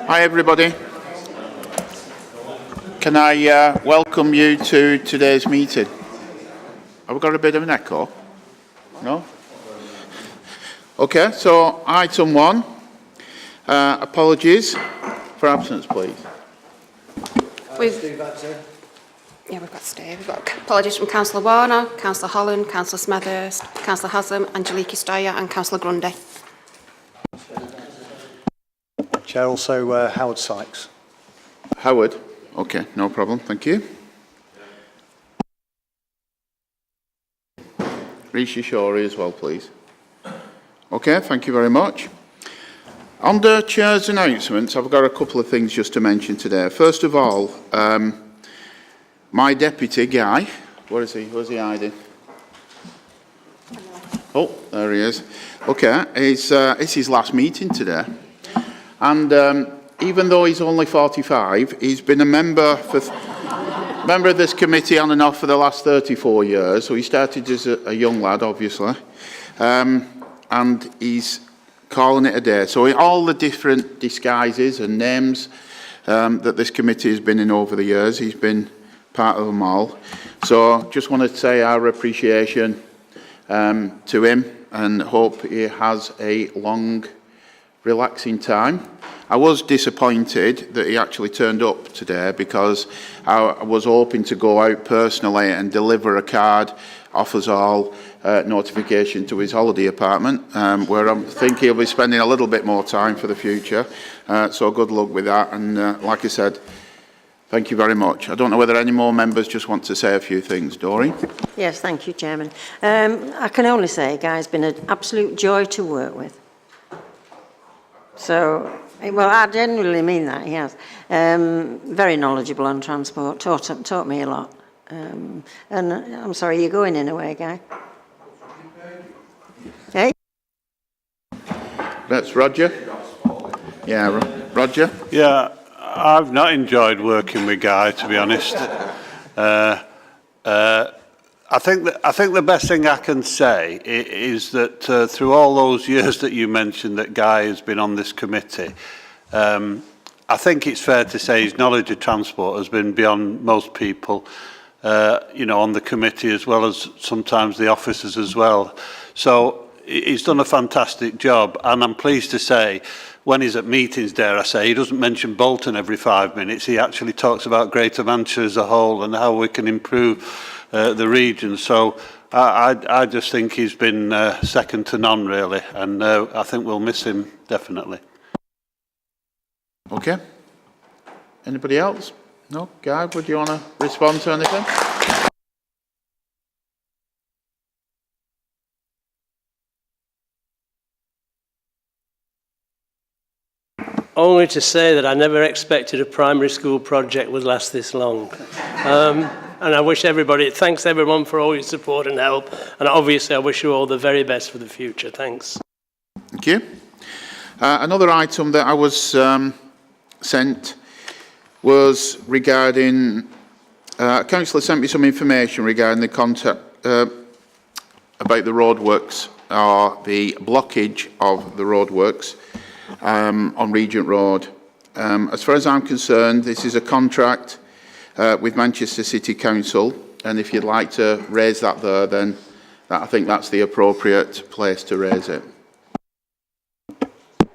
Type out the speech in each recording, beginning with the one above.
Hi everybody. Can I welcome you to today's meeting? Have we got a bit of an echo? No? Okay, so item 1, apologies for absence, please. We've got Steve. We've got apologies from Councillor Warner, Councillor Holland, Councillor Smethurst, Councillor Haslam, Angeliki Stoyer and Councillor Grundy. Chair, also Howard Sykes. Howard? Okay, no problem, thank you. Rishi Shorey as well, please. Okay, thank you very much. Under Chair's announcements, I've got a couple of things just to mention today. First of all, my deputy, Guy, where is he? Where's he hiding? Oh, there he is. Okay, it's his last meeting today. And even though he's only 45, he's been a member of this committee on and off for the last 34 years. So he started as a young lad, obviously, and he's calling it a day. So in all the different disguises and names that this committee has been in over the years, he's been part of them all. So just want to say our appreciation to him and hope he has a long, relaxing time. I was disappointed that he actually turned up today because I was hoping to go out personally and deliver a card off us all notification to his holiday apartment, where I'm thinking he'll be spending a little bit more time for the future. So good luck with that. And like I said, thank you very much. I don't know whether any more members just want to say a few things. Doreen? Yes, thank you, Chairman. I can only say, Guy's been an absolute joy to work with. So, well, I genuinely mean that, he has. Very knowledgeable on transport, taught me a lot. And I'm sorry, you're going in a way, Guy. Hey? That's Roger. Yeah, Roger? Yeah, I've not enjoyed working with Guy, to be honest. I think the best thing I can say is that through all those years that you mentioned that Guy has been on this committee, I think it's fair to say his knowledge of transport has been beyond most people, you know, on the committee as well as sometimes the officers as well. So he's done a fantastic job, and I'm pleased to say when he's at meetings, dare I say, he doesn't mention Bolton every 5 minutes. He actually talks about Greater Manchester as a whole and how we can improve the region. So I just think he's been second to none, really, and I think we'll miss him, definitely. Okay. Anybody else? No? Guy, would you want to respond to anything? Only to say that I never expected a primary school project would last this long. And I wish everybody, thanks everyone for all your support and help. And obviously I wish you all the very best for the future. Thanks. Thank you. Another item that I was sent was regarding, Councillor sent me some information regarding the contact about the roadworks, or the blockage of the roadworks on Regent Road. As far as I'm concerned, this is a contract with Manchester City Council, and if you'd like to raise that there, then I think that's the appropriate place to raise it.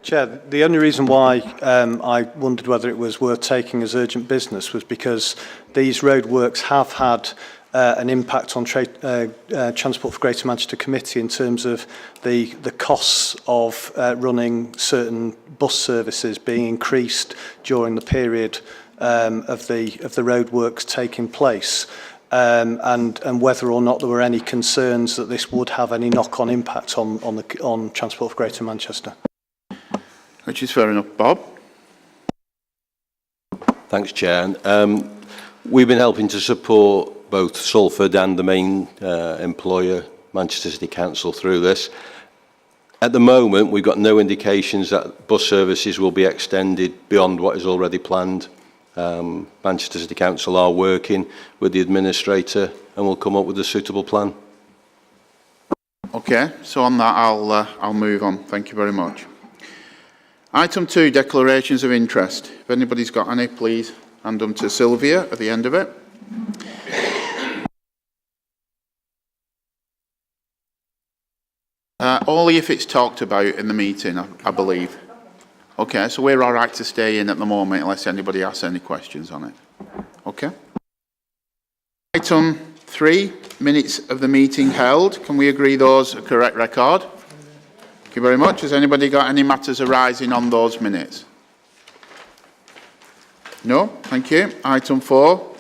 Chair, the only reason why I wondered whether it was worth taking as urgent business was because these roadworks have had an impact on Transport for Greater Manchester Committee in terms of the costs of running certain bus services being increased during the period of the roadworks taking place, and whether or not there were any concerns that this would have any knock-on impact on Transport for Greater Manchester. Which is fair enough. Bob? Thanks, Chair. We've been helping to support both Salford and the main employer, Manchester City Council, through this. At the moment, we've got no indications that bus services will be extended beyond what is already planned. Manchester City Council are working with the administrator and will come up with a suitable plan. Okay, so on that I'll move on. Thank you very much. Item 2, declarations of interest. If anybody's got any, please hand them to Sylvia at the end of it. Only if it's talked about in the meeting, I believe. Okay, so we're all right to stay in at the moment unless anybody asks any questions on it. Okay. Item 3, minutes of the meeting held. Can we agree those are correct record? Thank you very much. Has anybody got any matters arising on those minutes? No? Thank you. Item 4,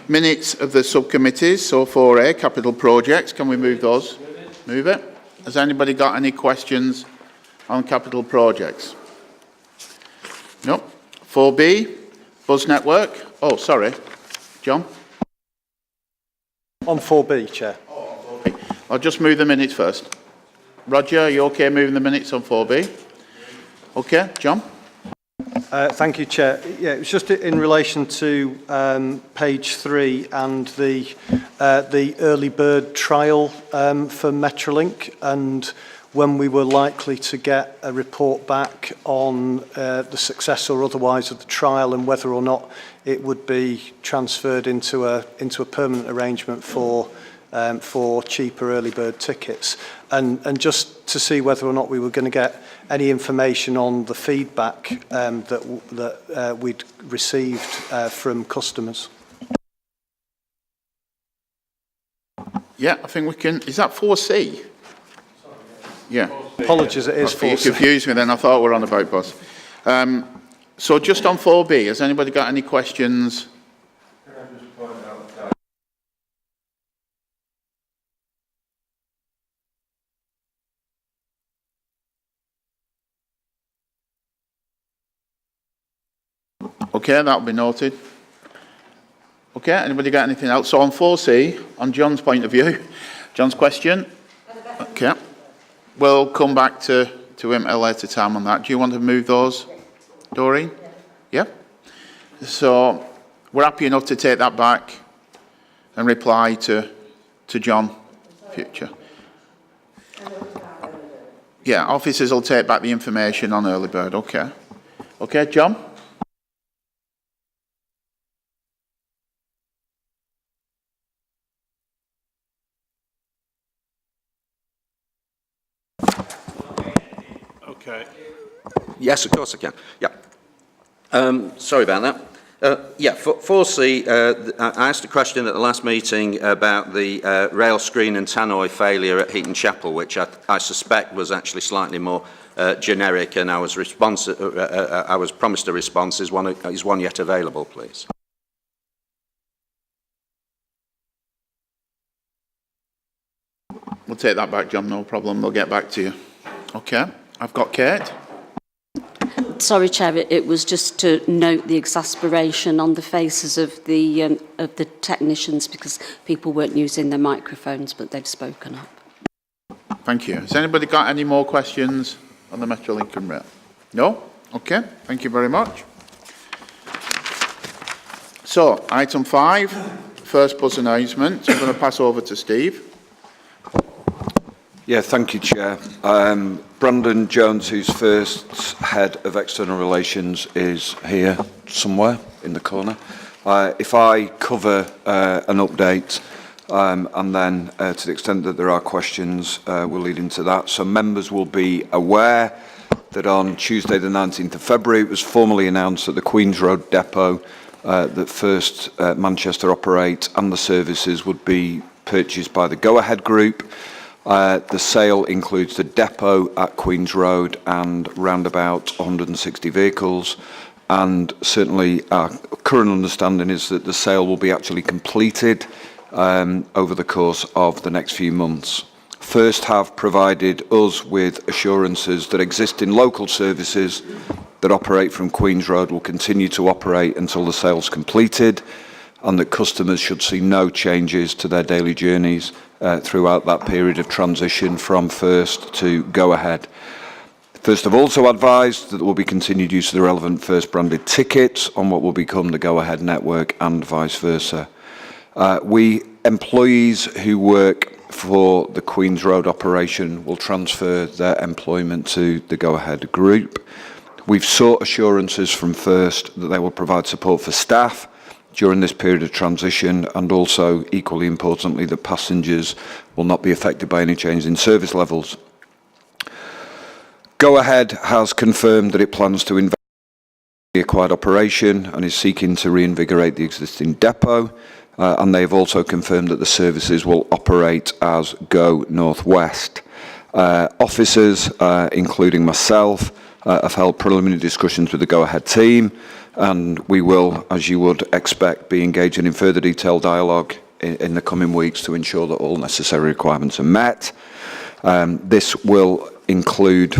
minutes of the subcommittees. So 4A, capital projects. Can we move those? Move it. Has anybody got any questions on capital projects? No. 4B, bus network. Oh, sorry. John? On 4B, Chair. I'll just move the minutes first. Roger, are you okay moving the minutes on 4B? Okay, John? Thank you, Chair. Yeah, it was just in relation to page 3 and the early bird trial for Metrolink, and when we were likely to get a report back on the success or otherwise of the trial, and whether or not it would be transferred into a permanent arrangement for cheaper early bird tickets, and just to see whether or not we were going to get any information on the feedback that we'd received from customers. Yeah, I think we can. Is that 4C? Yeah. Apologies, it is 4C. You confused me then. I thought we were on about bus. So just on 4B, has anybody got any questions? Okay, that'll be noted. Okay, anybody got anything else? So on 4C, on John's point of view, John's question. Okay, we'll come back to him at a later time on that. Do you want to move those, Doreen? Yeah? So we're happy enough to take that back and reply to John future. Yeah, officers will take back the information on early bird. Okay. Okay, John? Okay. Yes, of course I can. Yeah. Sorry about that. Yeah, 4C, I asked a question at the last meeting about the rail screen and tannoy failure at Heaton Chapel, which I suspect was actually slightly more generic, and I was promised a response. Is one yet available, please? We'll take that back, John, no problem. They'll get back to you. Okay, I've got Kate. Sorry, Chair, it was just to note the exasperation on the faces of the technicians, because people weren't using their microphones, but they've spoken up. Thank you. Has anybody got any more questions on the Metrolink and Rail? No? Okay, thank you very much. So, item 5, first bus announcement. I'm going to pass over to Steve. Yeah, thank you, Chair. Brandon Jones, who's first head of external relations, is here somewhere in the corner. If I cover an update, and then to the extent that there are questions, we'll lead into that. So members will be aware that on Tuesday the 19th of February, it was formally announced that the Queen's Road depot that First Manchester operate and the services would be purchased by the Go Ahead Group. The sale includes the depot at Queen's Road and round about 160 vehicles, and certainly our current understanding is that the sale will be actually completed over the course of the next few months. First have provided us with assurances that existing local services that operate from Queen's Road will continue to operate until the sale's completed, and that customers should see no changes to their daily journeys throughout that period of transition from First to Go Ahead. First have also advised that there will be continued use of the relevant First branded tickets on what will become the Go Ahead network and vice versa. We employees who work for the Queen's Road operation will transfer their employment to the Go Ahead Group. We've sought assurances from First that they will provide support for staff during this period of transition, and also, equally importantly, that passengers will not be affected by any change in service levels. Go Ahead has confirmed that it plans to invest in the acquired operation and is seeking to reinvigorate the existing depot, and they have also confirmed that the services will operate as Go Northwest. Officers, including myself, have held preliminary discussions with the Go Ahead team, and we will, as you would expect, be engaging in further detailed dialogue in the coming weeks to ensure that all necessary requirements are met. This will include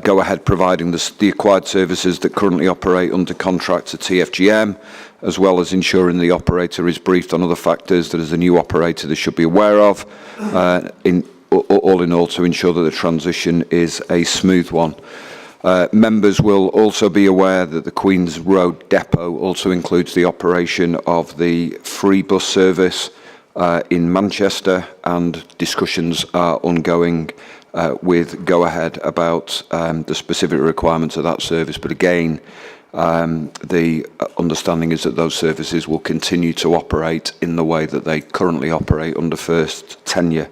Go Ahead providing the acquired services that currently operate under contract to TFGM, as well as ensuring the operator is briefed on other factors that as a new operator they should be aware of, all in all to ensure that the transition is a smooth one. Members will also be aware that the Queen's Road Depot also includes the operation of the free bus service in Manchester, and discussions are ongoing with Go Ahead about the specific requirements of that service. But again, the understanding is that those services will continue to operate in the way that they currently operate under First tenure.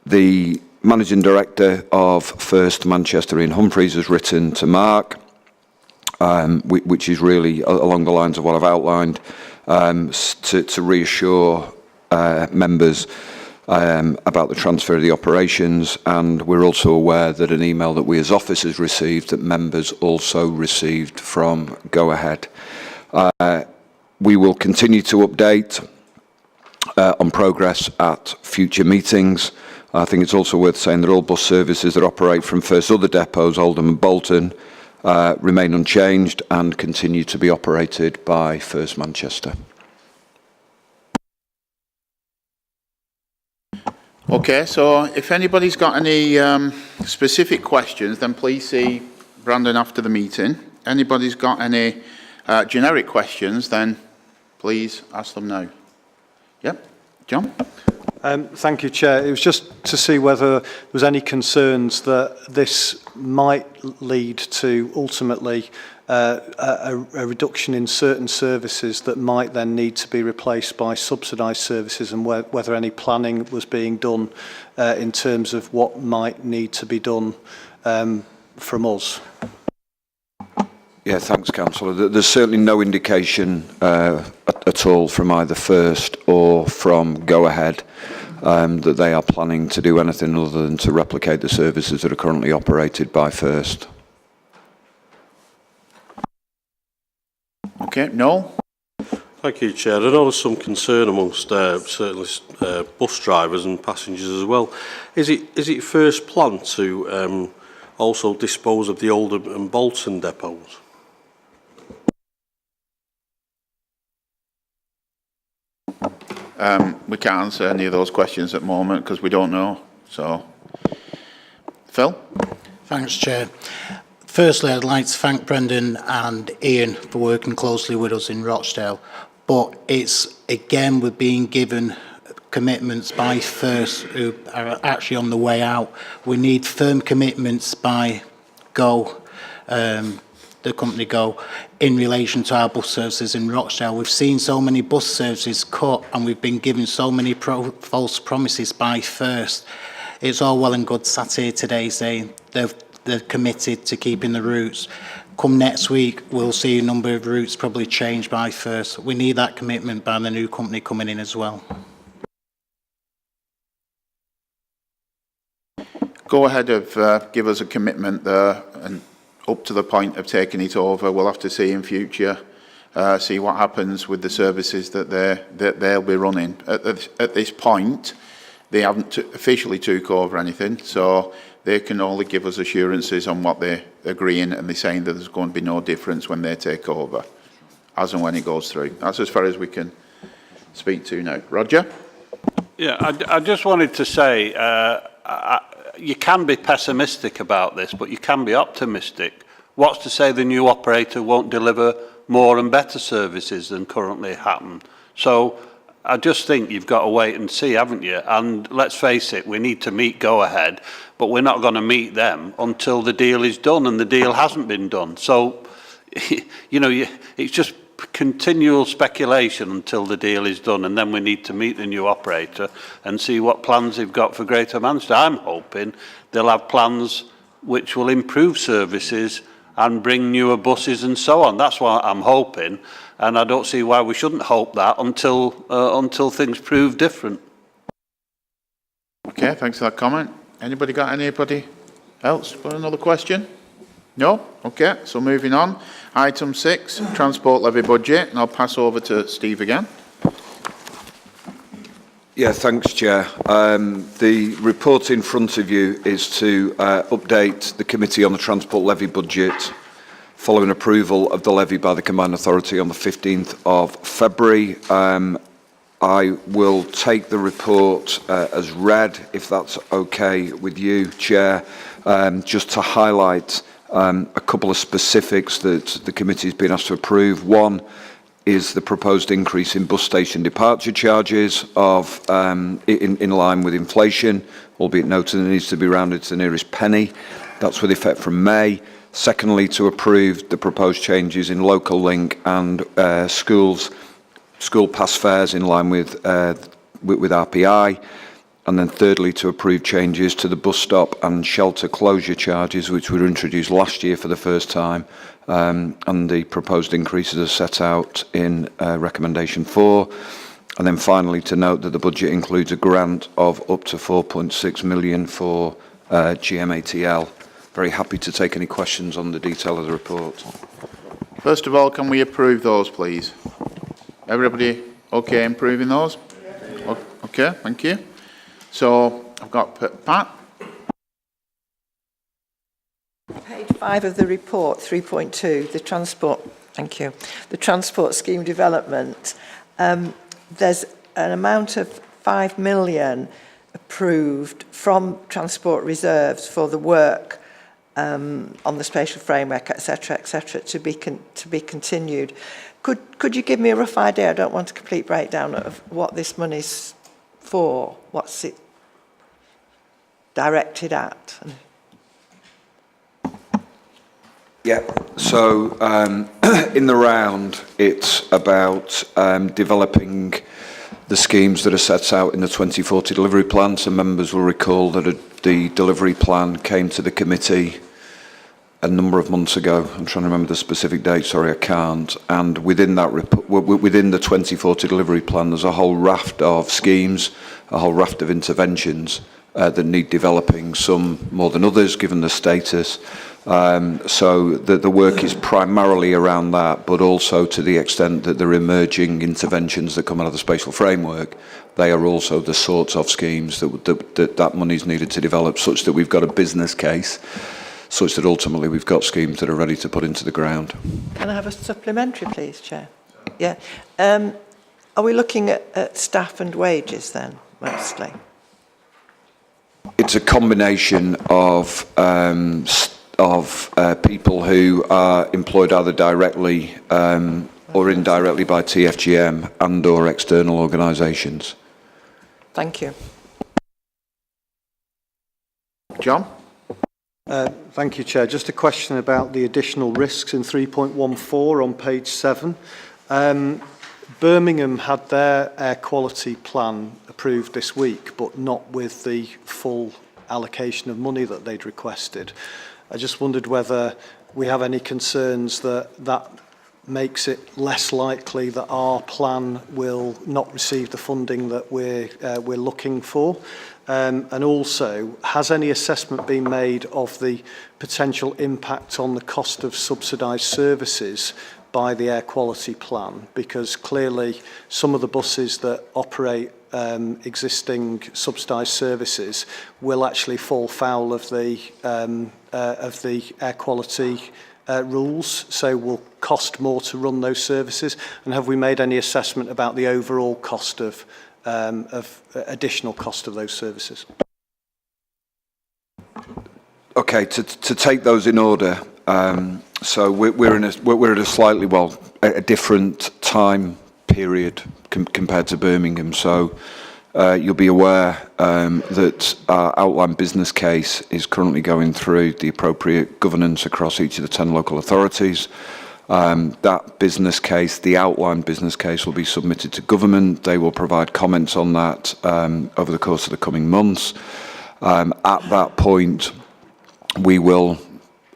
The Managing Director of First Manchester, Ian Humphreys, has written to Mark, which is really along the lines of what I've outlined, to reassure members about the transfer of the operations, and we're also aware that an email that we as officers received that members also received from Go Ahead. We will continue to update on progress at future meetings. I think it's also worth saying that all bus services that operate from First other depots, Oldham and Bolton, remain unchanged and continue to be operated by First Manchester. Okay, so if anybody's got any specific questions, then please see Brandon after the meeting. Anybody's got any generic questions, then please ask them now. Yep, John? Thank you, Chair. It was just to see whether there was any concerns that this might lead to ultimately a reduction in certain services that might then need to be replaced by subsidised services, and whether any planning was being done in terms of what might need to be done from us. Yeah, thanks, Councillor. There's certainly no indication at all from either First or from Go Ahead that they are planning to do anything other than to replicate the services that are currently operated by First. Okay, Noel? Thank you, Chair. I know there's some concern amongst certainly bus drivers and passengers as well. Is it First plan to also dispose of the Oldham and Bolton depots? We can't answer any of those questions at the moment because we don't know. So, Phil? Thanks, Chair. Firstly, I'd like to thank Brendan and Ian for working closely with us in Rochdale. But it's, again, we're being given commitments by First who are actually on the way out. We need firm commitments by Go, the company Go, in relation to our bus services in Rochdale. We've seen so many bus services cut, and we've been given so many false promises by First. It's all well and good sat here today saying they're committed to keeping the routes. Come next week, we'll see a number of routes probably changed by First. We need that commitment by the new company coming in as well. Go Ahead have give us a commitment there, and up to the point of taking it over. We'll have to see in future, see what happens with the services that they'll be running. At this point, they haven't officially took over anything, so they can only give us assurances on what they're agreeing, and they're saying that there's going to be no difference when they take over, as and when it goes through. That's as far as we can speak to now. Roger? Yeah, I just wanted to say, you can be pessimistic about this, but you can be optimistic. What's to say the new operator won't deliver more and better services than currently happen? So I just think you've got to wait and see, haven't you? And let's face it, we need to meet go-ahead, but we're not going to meet them until the deal is done, and the deal hasn't been done. So, you know, it's just continual speculation until the deal is done, and then we need to meet the new operator and see what plans they've got for Greater Manchester. I'm hoping they'll have plans which will improve services and bring newer buses and so on. That's what I'm hoping, and I don't see why we shouldn't hope that until things prove different. Okay, thanks for that comment. Anybody else got another question? No? Okay, so moving on. Item 6, Transport Levy Budget, and I'll pass over to Steve again. Yeah, thanks, Chair. The report in front of you is to update the Committee on the Transport Levy Budget following approval of the levy by the Combined Authority on the 15th of February. I will take the report as read, if that's okay with you, Chair, just to highlight a couple of specifics that the committee has been asked to approve. One is the proposed increase in bus station departure charges of in line with inflation, albeit noted it needs to be rounded to the nearest penny. That's with effect from May. Secondly, to approve the proposed changes in local link and school pass fares in line with RPI. And then thirdly, to approve changes to the bus stop and shelter closure charges, which were introduced last year for the first time. And the proposed increases are set out in recommendation 4. And then finally, to note that the budget includes a grant of up to 4.6 million for GMATL. Very happy to take any questions on the detail of the report. First of all, can we approve those, please? Everybody okay approving those? Okay, thank you. So I've got Pat. Page 5 of the report, 3.2, the transport, thank you, the transport scheme development. There's an amount of 5 million approved from transport reserves for the work on the spatial framework, etc., to be continued. Could you give me a rough idea? I don't want a complete breakdown of what this money's for. What's it directed at? Yeah, so in the round, it's about developing the schemes that are set out in the 2040 delivery plan. So members will recall that the delivery plan came to the committee a number of months ago. I'm trying to remember the specific date, sorry, I can't. And within that, within the 2040 delivery plan, there's a whole raft of schemes, a whole raft of interventions that need developing, some more than others, given the status. So the work is primarily around that, but also to the extent that there are emerging interventions that come out of the spatial framework, they are also the sorts of schemes that money is needed to develop, such that we've got a business case, such that ultimately we've got schemes that are ready to put into the ground. Can I have a supplementary, please, Chair? Yeah. Are we looking at staff and wages then, mostly? It's a combination of people who are employed either directly or indirectly by TFGM and or external organisations. Thank you. John? Thank you, Chair. Just a question about the additional risks in 3.14 on page 7. Birmingham had their air quality plan approved this week, but not with the full allocation of money that they'd requested. I just wondered whether we have any concerns that makes it less likely that our plan will not receive the funding that we're looking for. And also, has any assessment been made of the potential impact on the cost of subsidised services by the air quality plan? Because clearly some of the buses that operate existing subsidised services will actually fall foul of the air quality rules, so will cost more to run those services. And have we made any assessment about the overall cost of additional cost of those services? Okay, to take those in order. So we're at a slightly a different time period compared to Birmingham. So you'll be aware that our outline business case is currently going through the appropriate governance across each of the 10 local authorities. That business case, the outline business case, will be submitted to government. They will provide comments on that over the course of the coming months. At that point, we will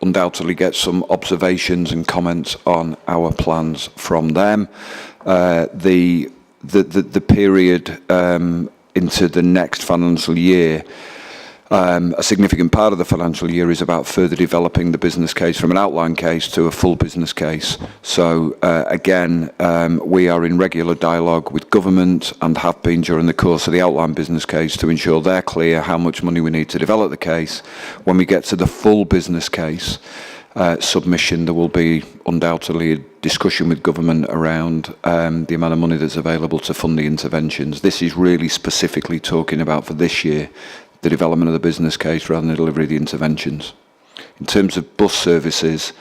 undoubtedly get some observations and comments on our plans from them. The period into the next financial year, a significant part of the financial year is about further developing the business case from an outline case to a full business case. So again, we are in regular dialogue with government and have been during the course of the outline business case to ensure they're clear how much money we need to develop the case. When we get to the full business case submission, there will be undoubtedly a discussion with government around the amount of money that's available to fund the interventions. This is really specifically talking about, for this year, the development of the business case rather than the delivery of the interventions. In terms of bus services,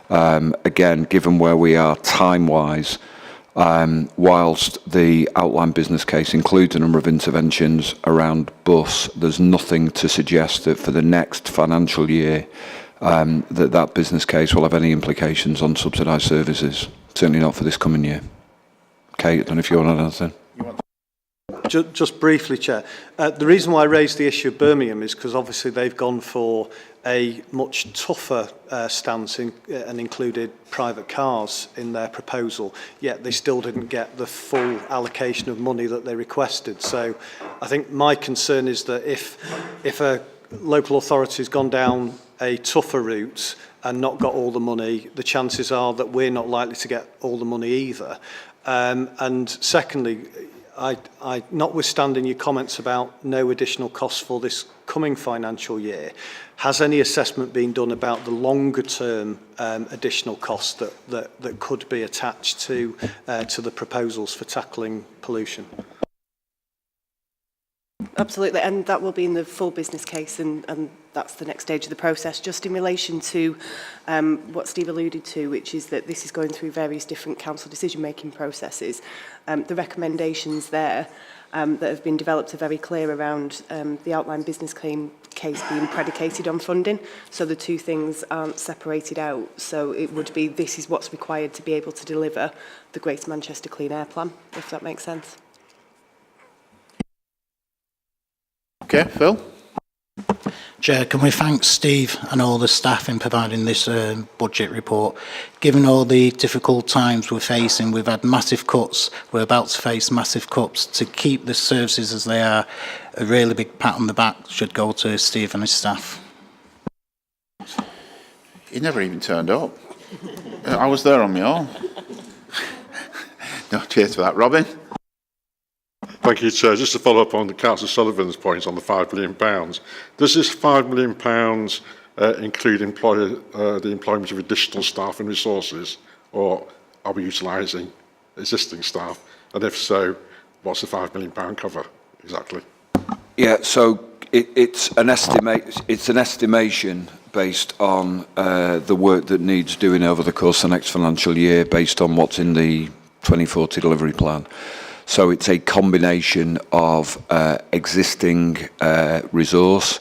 again, given where we are time-wise, whilst the outline business case includes a number of interventions around bus, there's nothing to suggest that for the next financial year that business case will have any implications on subsidised services. Certainly not for this coming year. Kate, I don't know if you want to add anything. Just briefly, Chair. The reason why I raised the issue of Birmingham is because obviously they've gone for a much tougher stance and included private cars in their proposal, yet they still didn't get the full allocation of money that they requested. So I think my concern is that if a local authority has gone down a tougher route and not got all the money, the chances are that we're not likely to get all the money either. And secondly, I, notwithstanding your comments about no additional costs for this coming financial year, has any assessment been done about the longer term additional costs that could be attached to the proposals for tackling pollution? Absolutely, and that will be in the full business case, and that's the next stage of the process. Just in relation to what Steve alluded to, which is that this is going through various different council decision-making processes, the recommendations there that have been developed are very clear around the outline business case being predicated on funding, so the two things aren't separated out. So it would be, this is what's required to be able to deliver the Greater Manchester Clean Air Plan, if that makes sense. Okay, Phil? Chair, can we thank Steve and all the staff in providing this budget report? Given all the difficult times we're facing, we've had massive cuts, we're about to face massive cuts. To keep the services as they are, a really big pat on the back should go to Steve and his staff. He never even turned up. I was there on my own. No, cheers for that. Robin? Thank you, Chair. Just to follow up on the Councillor Sullivan's point on the £5 million, does this £5 million include the employment of additional staff and resources, or are we utilising existing staff? And if so, what's the £5 million cover exactly? Yeah, so it's an estimation based on the work that needs doing over the course of the next financial year, based on what's in the 2040 delivery plan. So it's a combination of existing resource,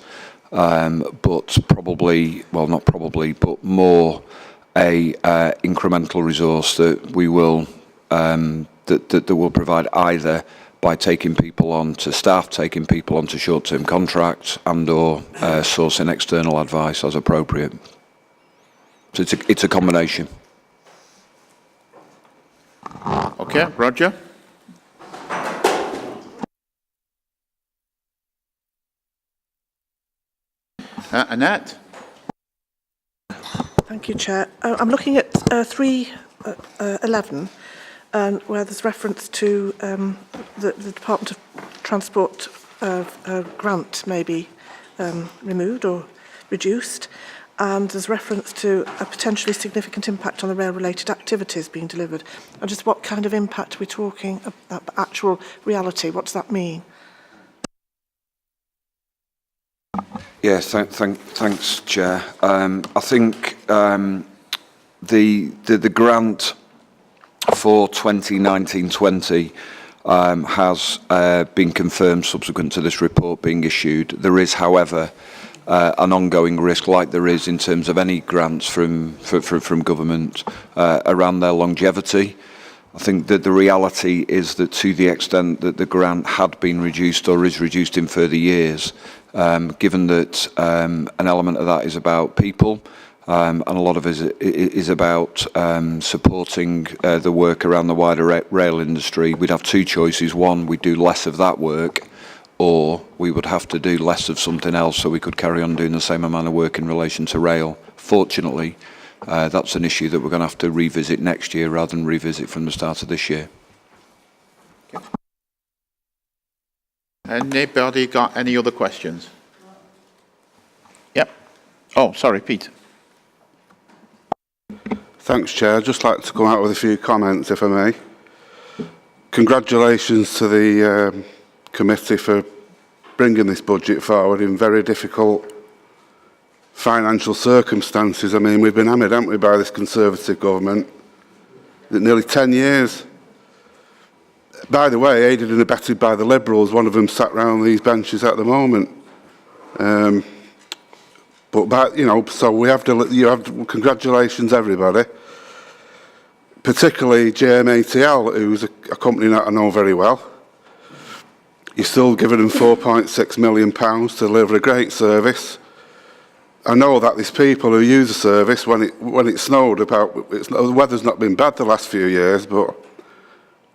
but probably, well, not probably, but more a incremental resource that we will that will provide either by taking people on to staff, taking people on to short-term contracts, and/or sourcing external advice as appropriate. So it's a combination. Okay, Roger. Annette. Thank you, Chair. I'm looking at 311, where there's reference to the Department of Transport grant may be removed or reduced, and there's reference to a potentially significant impact on the rail-related activities being delivered. And just what kind of impact are we talking about, actual reality? What does that mean? Yes, thanks, Chair. I think the grant for 2019-20 has been confirmed subsequent to this report being issued. There is, however, an ongoing risk, like there is in terms of any grants from government, around their longevity. I think that the reality is that to the extent that the grant had been reduced or is reduced in further years, given that an element of that is about people, and a lot of it is about supporting the work around the wider rail industry, we'd have two choices. One, we'd do less of that work, or we would have to do less of something else so we could carry on doing the same amount of work in relation to rail. Fortunately, that's an issue that we're going to have to revisit next year rather than revisit from the start of this year. Anybody got any other questions? Yep. Oh, sorry, Pete. Thanks, Chair. I'd just like to come out with a few comments, if I may. Congratulations to the committee for bringing this budget forward in very difficult financial circumstances. I mean, we've been hammered, haven't we, by this Conservative government? Nearly 10 years. By the way, aided and abetted by the Liberals, one of them sat round these benches at the moment. So we have to, congratulations everybody, particularly GMATL, who's a company that I know very well. You're still giving them £4.6 million to deliver a great service. I know that there's people who use the service when it snowed the weather's not been bad the last few years, but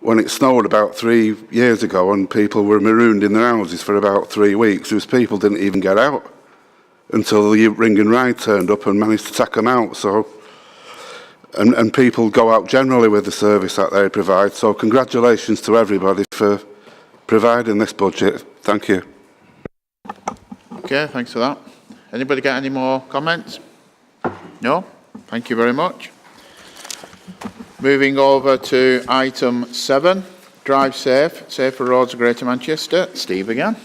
when it snowed about 3 years ago and people were marooned in their houses for about 3 weeks, those people didn't even get out until the ring and ride turned up and managed to take them out. So, and people go out generally with the service that they provide. So congratulations to everybody for providing this budget. Thank you. Okay, thanks for that. Anybody got any more comments? No? Thank you very much. Moving over to item 7, Drive Safe, Safer Roads of Greater Manchester. Steve again.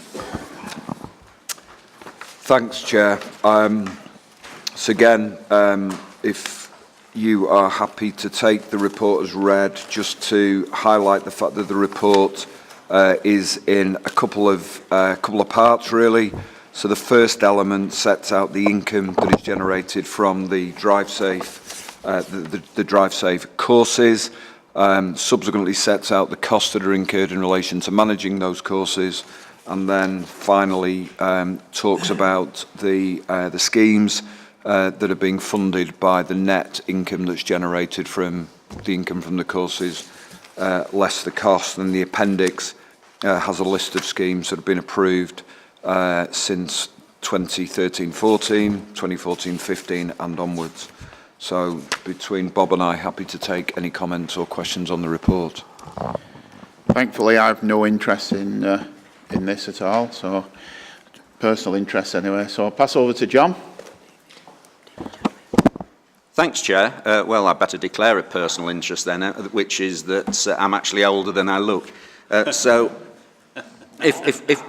Thanks, Chair. So again, if you are happy to take the report as read, just to highlight the fact that the report is in a couple of parts, really. So the first element sets out the income that is generated from the Drive Safe, the Drive Safe courses. Subsequently sets out the costs that are incurred in relation to managing those courses, and then finally talks about the schemes that are being funded by the net income that's generated from the income from the courses, less the cost. And the appendix has a list of schemes that have been approved since 2013-14, 2014-15 and onwards. So between Bob and I, happy to take any comments or questions on the report. Thankfully, I have no interest in this at all, so personal interest anyway. So I'll pass over to John. Thanks, Chair. Well, I better declare a personal interest then, which is that I'm actually older than I look. So if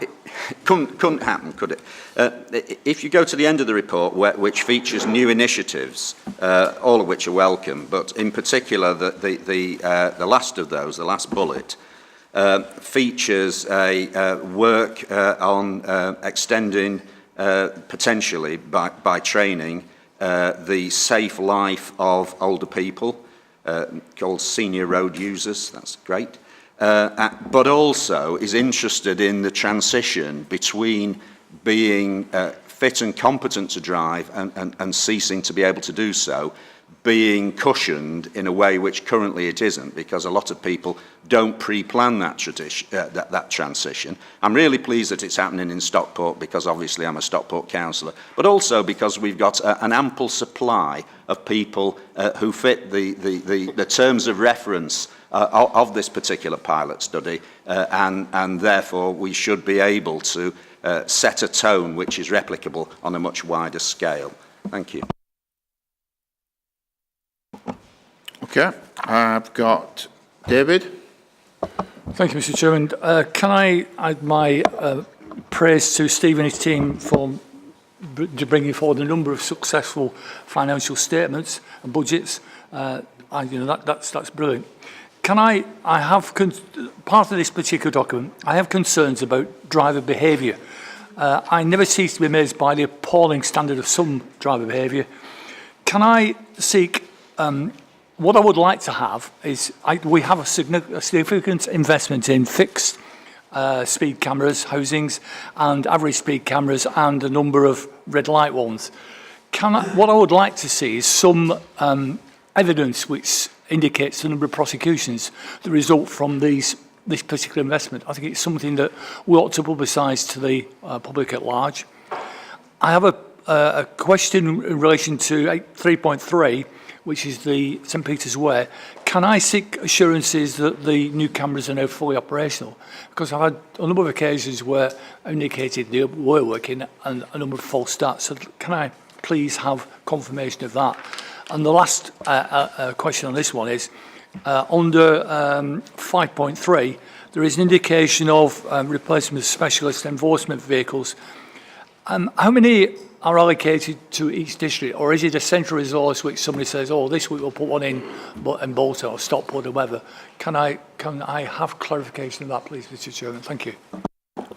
couldn't happen, could it? If you go to the end of the report, which features new initiatives, all of which are welcome, but in particular the last of those, the last bullet, features a work on extending potentially by training the safe life of older people, called senior road users. That's great. But also is interested in the transition between being fit and competent to drive and ceasing to be able to do so, being cushioned in a way which currently it isn't, because a lot of people don't pre-plan that transition. I'm really pleased that it's happening in Stockport, because obviously I'm a Stockport councillor, but also because we've got an ample supply of people who fit the terms of reference of this particular pilot study, and therefore we should be able to set a tone which is replicable on a much wider scale. Thank you. Okay, I've got David. Thank you, Mr. Chairman. Can I add my praise to Steve and his team for bringing forward a number of successful financial statements and budgets? That's brilliant. I have, part of this particular document, I have concerns about driver behaviour. I never cease to be amazed by the appalling standard of some driver behaviour. Can I seek, what I would like to have is, we have a significant investment in fixed speed cameras, housings, and average speed cameras, and a number of red light ones. What I would like to see is some evidence which indicates the number of prosecutions that result from this particular investment. I think it's something that we ought to publicise to the public at large. I have a question in relation to 3.3, which is the St Peter's Way. Can I seek assurances that the new cameras are now fully operational? Because I've had a number of occasions where I indicated they were working and a number of false starts. So can I please have confirmation of that? And the last question on this one is, under 5.3, there is an indication of replacement of specialist enforcement vehicles. How many are allocated to each district, or is it a central resource which somebody says, oh, this week we'll put one in Bolton or Stockport or whatever? Can I have clarification of that, please, Mr. Chairman? Thank you.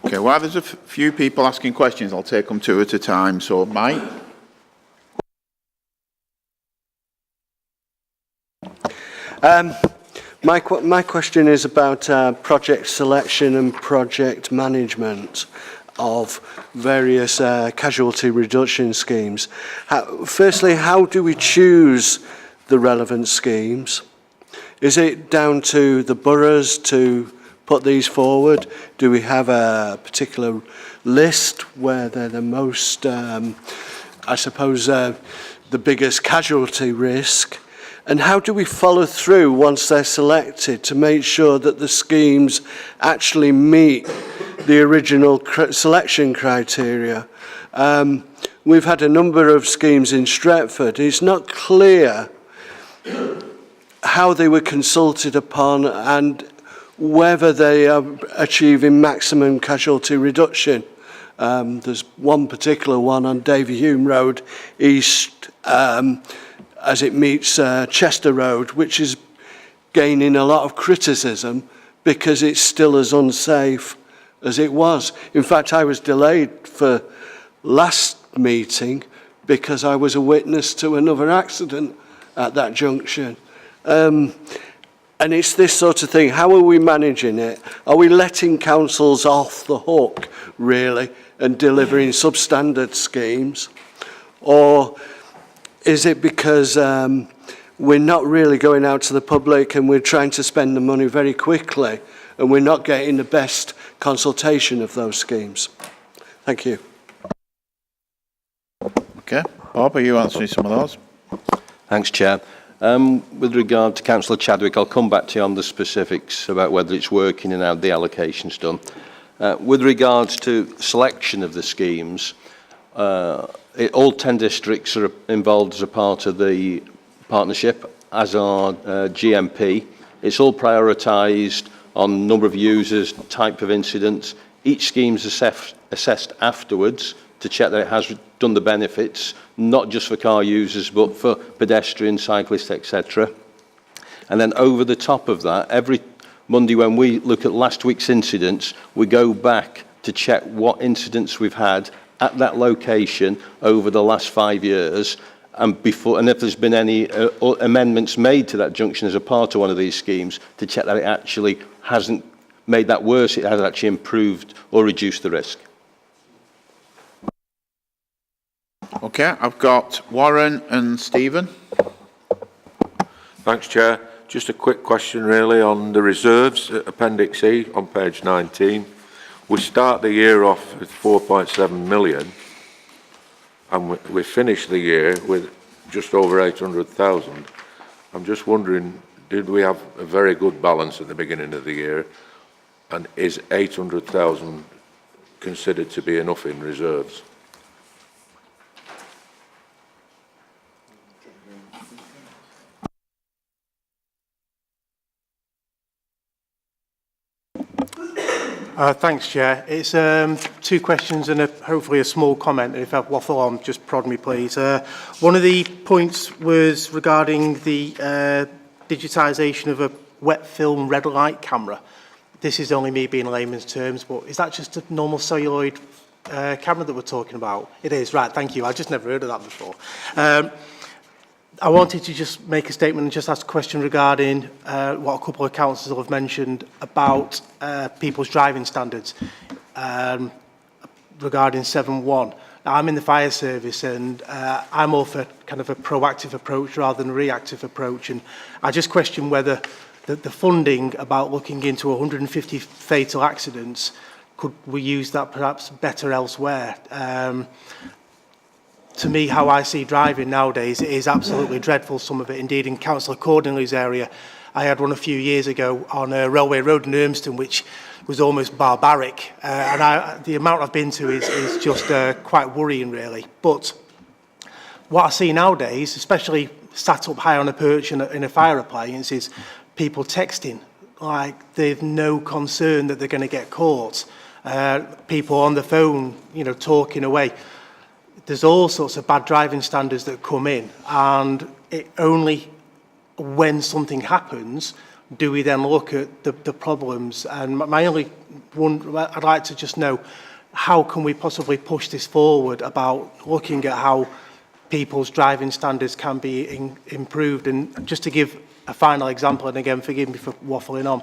Okay, while there's a few people asking questions, I'll take them two at a time. So, Mike? My question is about project selection and project management of various casualty reduction schemes. Firstly, how do we choose the relevant schemes? Is it down to the boroughs to put these forward? Do we have a particular list where they're the most, I suppose, the biggest casualty risk? And how do we follow through once they're selected to make sure that the schemes actually meet the original selection criteria? We've had a number of schemes in Stretford. It's not clear how they were consulted upon and whether they are achieving maximum casualty reduction. There's one particular one on Davy Hume Road East, as it meets Chester Road, which is gaining a lot of criticism because it's still as unsafe as it was. In fact, I was delayed for last meeting because I was a witness to another accident at that junction. And it's this sort of thing. How are we managing it? Are we letting councils off the hook, really, and delivering substandard schemes? Or is it because we're not really going out to the public and we're trying to spend the money very quickly and we're not getting the best consultation of those schemes? Thank you. Okay. Bob, are you answering some of those? Thanks, Chair. With regard to Councillor Chadwick, I'll come back to you on the specifics about whether it's working and how the allocation's done. With regards to selection of the schemes, all 10 districts are involved as a part of the partnership, as are GMP. It's all prioritised on number of users, type of incidents. Each scheme is assessed afterwards to check that it has done the benefits, not just for car users, but for pedestrians, cyclists, etc. And then over the top of that, every Monday when we look at last week's incidents, we go back to check what incidents we've had at that location over the last 5 years, and if there's been any amendments made to that junction as a part of one of these schemes, to check that it actually hasn't made that worse, it has actually improved or reduced the risk. Okay, I've got Warren and Stephen. Thanks, Chair. Just a quick question really on the reserves, Appendix E on page 19. We start the year off with 4.7 million and we finish the year with just over 800,000. I'm just wondering, did we have a very good balance at the beginning of the year, and is 800,000 considered to be enough in reserves? Thanks, Chair. It's two questions and hopefully a small comment. And if I waffle on, just prod me, please. One of the points was regarding the digitisation of a wet film red light camera. This is only me being layman's terms, but is that just a normal celluloid camera that we're talking about? It is, right, thank you. I just never heard of that before. I wanted to just make a statement and just ask a question regarding what a couple of councillors have mentioned about people's driving standards regarding 7.1. Now, I'm in the fire service and I'm all for kind of a proactive approach rather than a reactive approach, and I just question whether the funding about looking into 150 fatal accidents, could we use that perhaps better elsewhere? To me, how I see driving nowadays, it is absolutely dreadful, some of it. Indeed, in Councillor Cordingley's area, I had one a few years ago on a railway road in Urmston, which was almost barbaric. And the amount I've been to is just quite worrying, really. But what I see nowadays, especially sat up high on a perch in a fire appliance, is people texting. Like, they've no concern that they're going to get caught. People on the phone, you know, talking away. There's all sorts of bad driving standards that come in, and it only when something happens do we then look at the problems. And my only one, I'd like to just know, how can we possibly push this forward about looking at how people's driving standards can be improved? And just to give a final example, and again, forgive me for waffling on,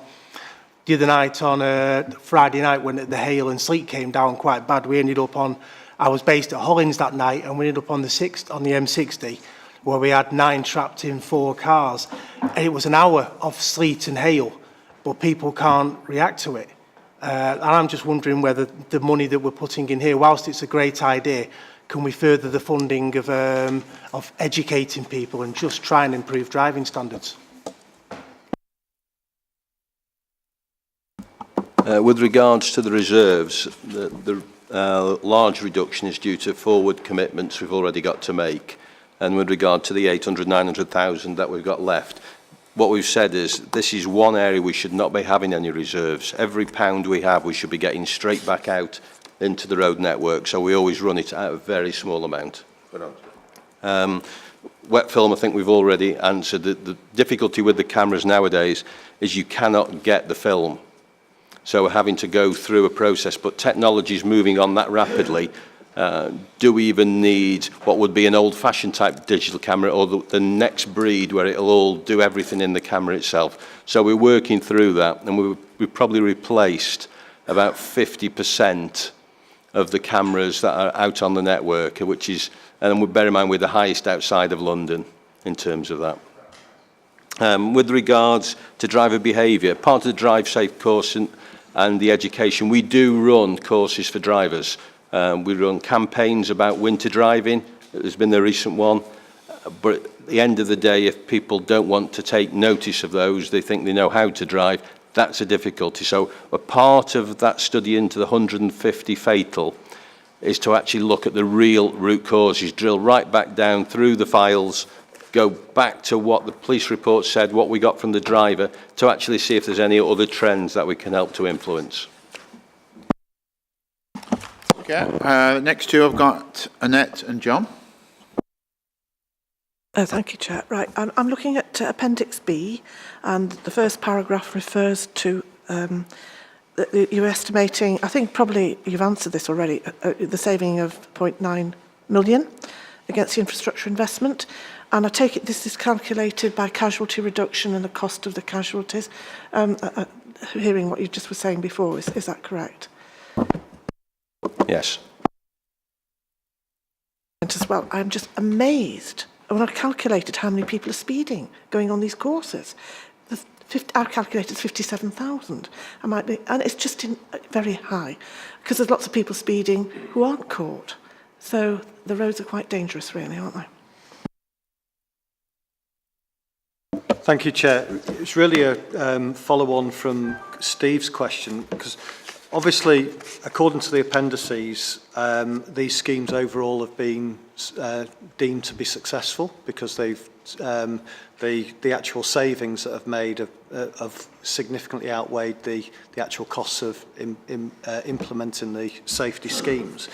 the other night on Friday night when the hail and sleet came down quite bad, we ended up on, I was based at Hollins that night, and we ended up on the M60, where we had 9 trapped in 4 cars. And it was an hour of sleet and hail, but people can't react to it. And I'm just wondering whether the money that we're putting in here, whilst it's a great idea, can we further the funding of educating people and just try and improve driving standards? With regards to the reserves, the large reduction is due to forward commitments we've already got to make. And with regard to the 800, 900,000 that we've got left, what we've said is this is one area we should not be having any reserves. Every pound we have, we should be getting straight back out into the road network. So we always run it at a very small amount. Wet film, I think we've already answered. The difficulty with the cameras nowadays is you cannot get the film. So we're having to go through a process, but technology is moving on that rapidly. Do we even need what would be an old-fashioned type digital camera, or the next breed where it'll all do everything in the camera itself? So we're working through that, and we've probably replaced about 50% of the cameras that are out on the network, which is, and bear in mind, we're the highest outside of London in terms of that. With regards to driver behaviour, part of the Drive Safe course and the education, we do run courses for drivers. We run campaigns about winter driving. There's been a recent one. But at the end of the day, if people don't want to take notice of those, they think they know how to drive, that's a difficulty. So a part of that study into the 150 fatal is to actually look at the real root causes, drill right back down through the files, go back to what the police report said, what we got from the driver, to actually see if there's any other trends that we can help to influence. Okay, next two I've got Annette and John. Thank you, Chair. Right, I'm looking at Appendix B, and the first paragraph refers to you're estimating, I think probably you've answered this already, the saving of 0.9 million against the infrastructure investment. And I take it this is calculated by casualty reduction and the cost of the casualties. Hearing what you just were saying before, is that correct? Yes. And as well, I'm just amazed when I calculated how many people are speeding going on these courses. I've calculated 57,000. I might be, and it's just very high because there's lots of people speeding who aren't caught. So the roads are quite dangerous, really, aren't they? Thank you, Chair. It's really a follow-on from Steve's question, because obviously, according to the appendices, these schemes overall have been deemed to be successful because they've the actual savings that have made have significantly outweighed the actual costs of implementing the safety schemes.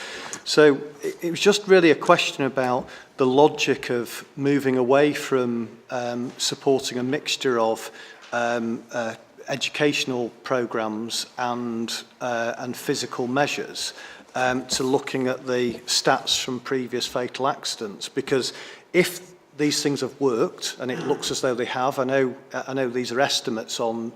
So it was just really a question about the logic of moving away from supporting a mixture of educational programmes and physical measures to looking at the stats from previous fatal accidents, because if these things have worked, and it looks as though they have, I know these are estimates on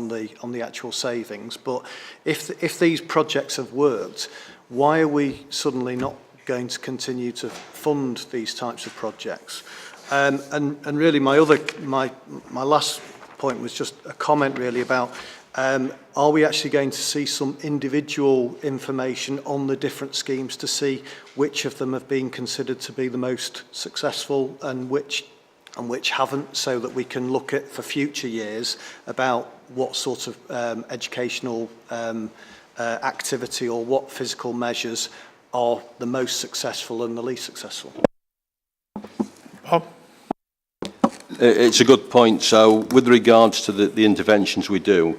the actual savings, but if these projects have worked, why are we suddenly not going to continue to fund these types of projects? And really my last point was just a comment really about are we actually going to see some individual information on the different schemes to see which of them have been considered to be the most successful and which haven't, so that we can look at for future years about what sort of educational activity or what physical measures are the most successful and the least successful? Bob? It's a good point. So with regards to the interventions we do,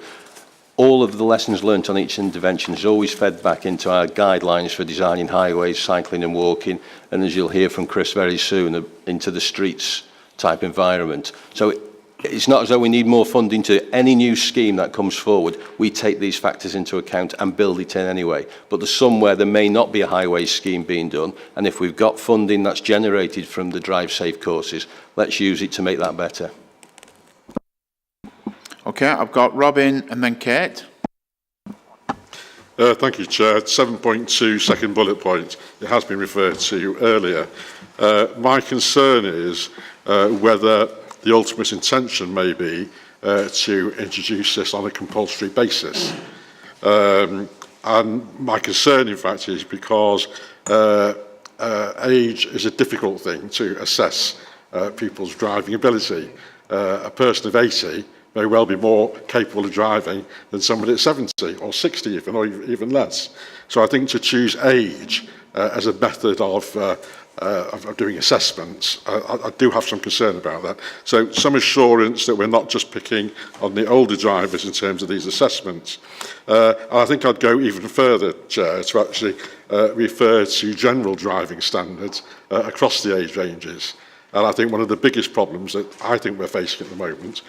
all of the lessons learnt on each intervention is always fed back into our guidelines for designing highways, cycling and walking, and as you'll hear from Chris very soon, into the streets type environment. So it's not as though we need more funding to any new scheme that comes forward. We take these factors into account and build it in anyway. But there's somewhere there may not be a highway scheme being done, and if we've got funding that's generated from the Drive Safe courses, let's use it to make that better. Okay, I've got Robin and then Kate. Thank you, Chair. 7.2, second bullet point. It has been referred to earlier. My concern is whether the ultimate intention may be to introduce this on a compulsory basis. And my concern, in fact, is because age is a difficult thing to assess people's driving ability. A person of 80 may well be more capable of driving than somebody at 70 or 60 even, or even less. So I think to choose age as a method of doing assessments, I do have some concern about that. So some assurance that we're not just picking on the older drivers in terms of these assessments. And I think I'd go even further, Chair, to actually refer to general driving standards across the age ranges. And I think one of the biggest problems that I think we're facing at the moment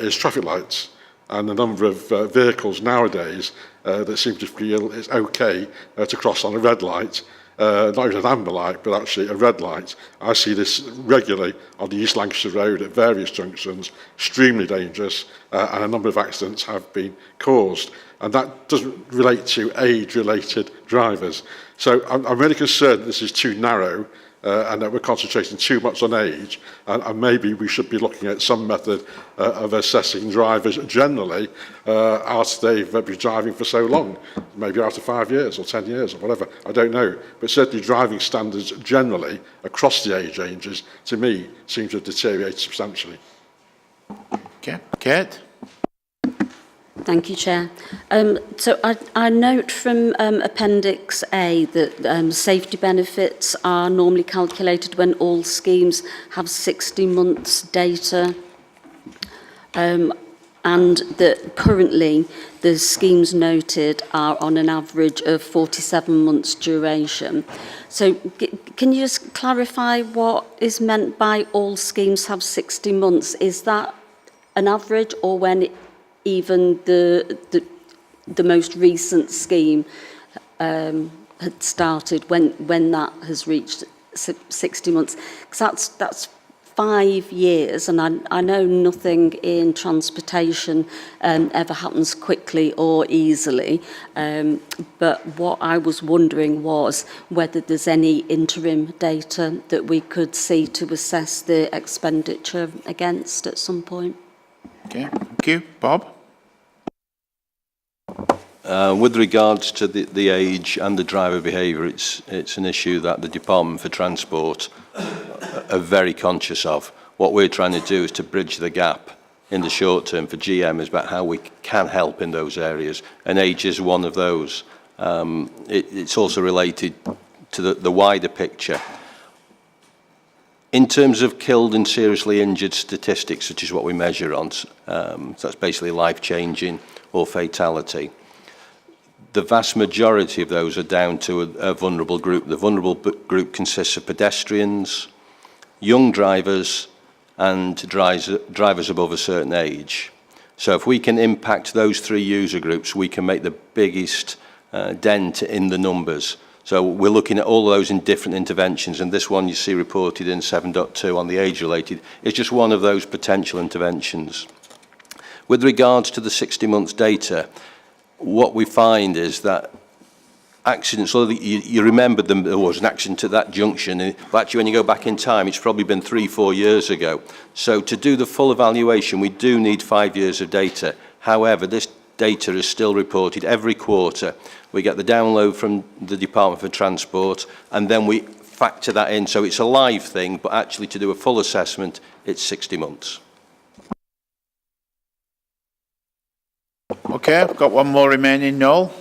is traffic lights and the number of vehicles nowadays that seem to feel it's okay to cross on a red light, not even an amber light, but actually a red light. I see this regularly on the East Lancashire Road at various junctions, extremely dangerous, and a number of accidents have been caused. And that doesn't relate to age-related drivers. So I'm really concerned this is too narrow, and that we're concentrating too much on age, and maybe we should be looking at some method of assessing drivers generally after they've been driving for so long, maybe after 5 years or 10 years or whatever, I don't know. But certainly driving standards generally across the age ranges, to me, seem to have deteriorated substantially. Okay, Kate? Thank you, Chair. So I note from Appendix A that safety benefits are normally calculated when all schemes have 60 months data, and that currently the schemes noted are on an average of 47 months duration. So can you just clarify what is meant by all schemes have 60 months? Is that an average, or when even the most recent scheme had started, when that has reached 60 months? Because that's 5 years, and I know nothing in transportation ever happens quickly or easily, but what I was wondering was whether there's any interim data that we could see to assess the expenditure against at some point. Okay, thank you. Bob? With regards to the age and the driver behaviour, it's an issue that the Department for Transport are very conscious of. What we're trying to do is to bridge the gap in the short term for GM is about how we can help in those areas, and age is one of those. It's also related to the wider picture. In terms of killed and seriously injured statistics, which is what we measure on, so that's basically life-changing or fatality, the vast majority of those are down to a vulnerable group. The vulnerable group consists of pedestrians, young drivers, and drivers above a certain age. So if we can impact those 3 user groups, we can make the biggest dent in the numbers. So we're looking at all of those in different interventions, and this one you see reported in 7.2 on the age-related is just one of those potential interventions. With regards to the 60 months data, what we find is that accidents, so that you remember there was an accident at that junction, but actually when you go back in time, it's probably been 3-4 years ago. So to do the full evaluation, we do need 5 years of data. However, this data is still reported every quarter. We get the download from the Department for Transport, and then we factor that in. So it's a live thing, but actually to do a full assessment, it's 60 months. Okay, I've got one more remaining. Noel?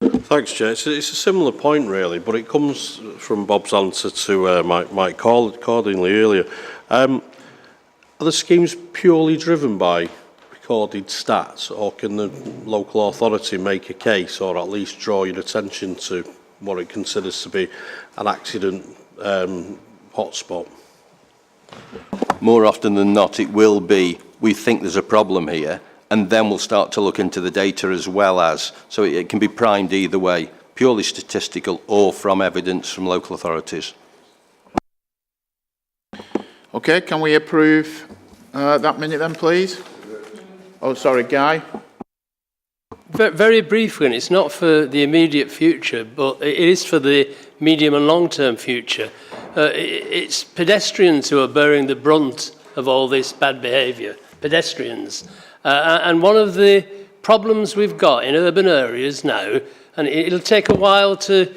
Thanks, Chair. It's a similar point, really, but it comes from Bob's answer to Mike Cordingley earlier. Are the schemes purely driven by recorded stats, or can the local authority make a case, or at least draw your attention to what it considers to be an accident hotspot? More often than not, it will be, we think there's a problem here, and then we'll start to look into the data as well as, so it can be primed either way, purely statistical or from evidence from local authorities. Okay, can we approve that minute then, please? Oh, sorry, Guy. Very briefly, and it's not for the immediate future, but it is for the medium and long-term future. It's pedestrians who are bearing the brunt of all this bad behaviour, pedestrians. And one of the problems we've got in urban areas now, and it'll take a while to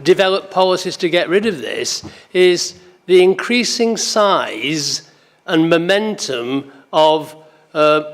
develop policies to get rid of this, is the increasing size and momentum of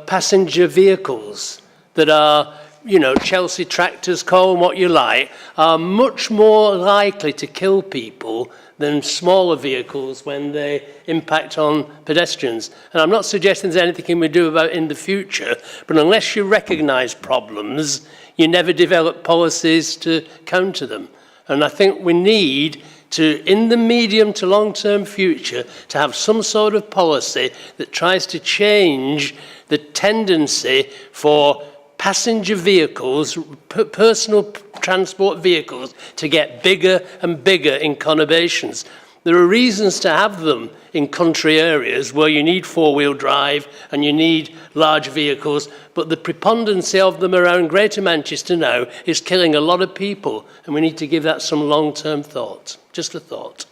passenger vehicles that are, you know, Chelsea tractors, call them what you like, are much more likely to kill people than smaller vehicles when they impact on pedestrians. And I'm not suggesting there's anything we do about it in the future, but unless you recognise problems, you never develop policies to counter them. And I think we need to, in the medium to long-term future, to have some sort of policy that tries to change the tendency for passenger vehicles, personal transport vehicles, to get bigger and bigger in conurbations. There are reasons to have them in country areas where you need four-wheel drive and you need large vehicles, but the preponderancy of them around Greater Manchester now is killing a lot of people, and we need to give that some long-term thought. Just a thought.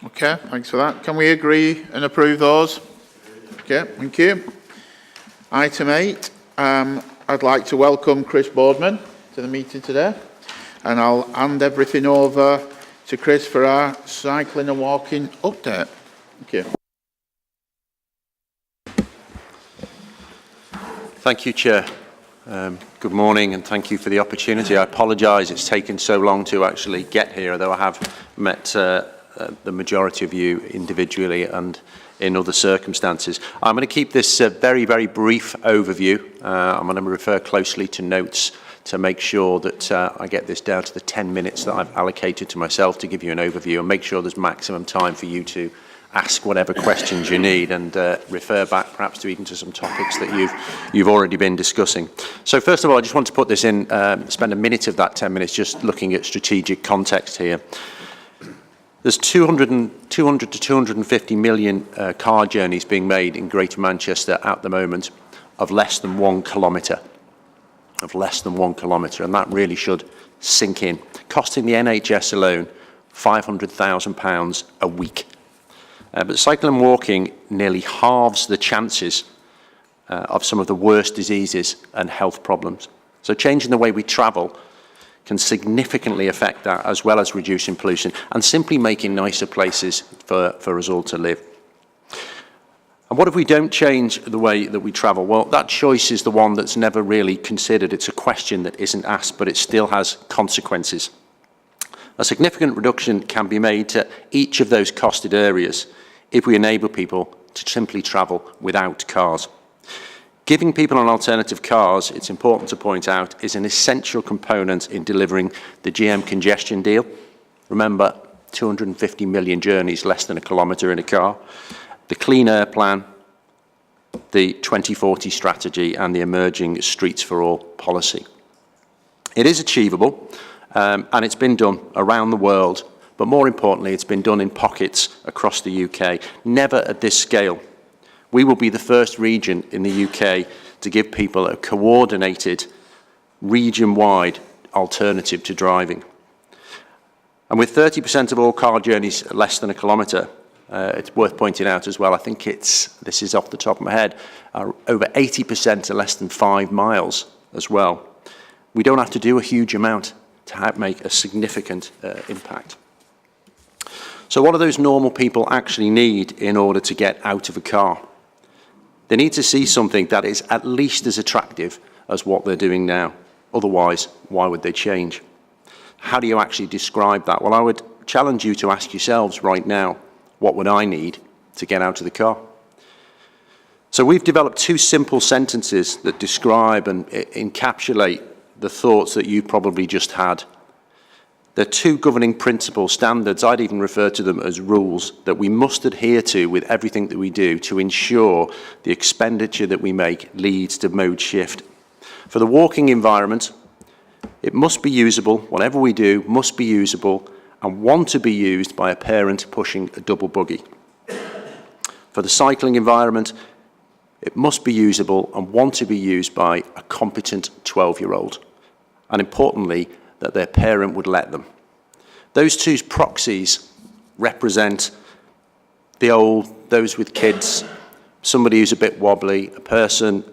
Okay, thanks for that. Can we agree and approve those? Okay, thank you. Item 8. I'd like to welcome Chris Boardman to the meeting today, and I'll hand everything over to Chris for our cycling and walking update. Thank you. Thank you, Chair. Good morning, and thank you for the opportunity. I apologise it's taken so long to actually get here, although I have met the majority of you individually and in other circumstances. I'm going to keep this very, very brief overview. I'm going to refer closely to notes to make sure that I get this down to the 10 minutes that I've allocated to myself to give you an overview, and make sure there's maximum time for you to ask whatever questions you need, and refer back perhaps to even to some topics that you've already been discussing. So first of all, I just want to put this in, spend a minute of that 10 minutes just looking at strategic context here. There's 200 to 250 million car journeys being made in Greater Manchester at the moment of less than 1 kilometre. And that really should sink in. Costing the NHS alone £500,000 a week. But cycling and walking nearly halves the chances of some of the worst diseases and health problems. So changing the way we travel can significantly affect that, as well as reducing pollution and simply making nicer places for us all to live. And what if we don't change the way that we travel? Well, that choice is the one that's never really considered. It's a question that isn't asked, but it still has consequences. A significant reduction can be made to each of those costed areas if we enable people to simply travel without cars. Giving people an alternative cars, it's important to point out, is an essential component in delivering the GM congestion deal. Remember, 250 million journeys, less than 1 kilometre in a car. the Clean Air Plan, the 2040 strategy, and the emerging Streets for All policy. It is achievable, and it's been done around the world, but more importantly, it's been done in pockets across the UK, never at this scale. We will be the first region in the UK to give people a coordinated, region-wide alternative to driving. And with 30% of all car journeys less than a kilometre, it's worth pointing out as well, I think this is off the top of my head, over 80% are less than 5 miles as well. We don't have to do a huge amount to make a significant impact. So what do those normal people actually need in order to get out of a car? They need to see something that is at least as attractive as what they're doing now. Otherwise, why would they change? How do you actually describe that? Well, I would challenge you to ask yourselves right now, what would I need to get out of the car? So we've developed 2 simple sentences that describe and encapsulate the thoughts that you probably just had. They're 2 governing principle standards, I'd even refer to them as rules, that we must adhere to with everything that we do to ensure the expenditure that we make leads to mode shift. For the walking environment, it must be usable, whatever we do must be usable and want to be used by a parent pushing a double buggy. For the cycling environment, it must be usable and want to be used by a competent 12-year-old. And importantly, that their parent would let them. Those 2 proxies represent the old, those with kids, somebody who's a bit wobbly, a person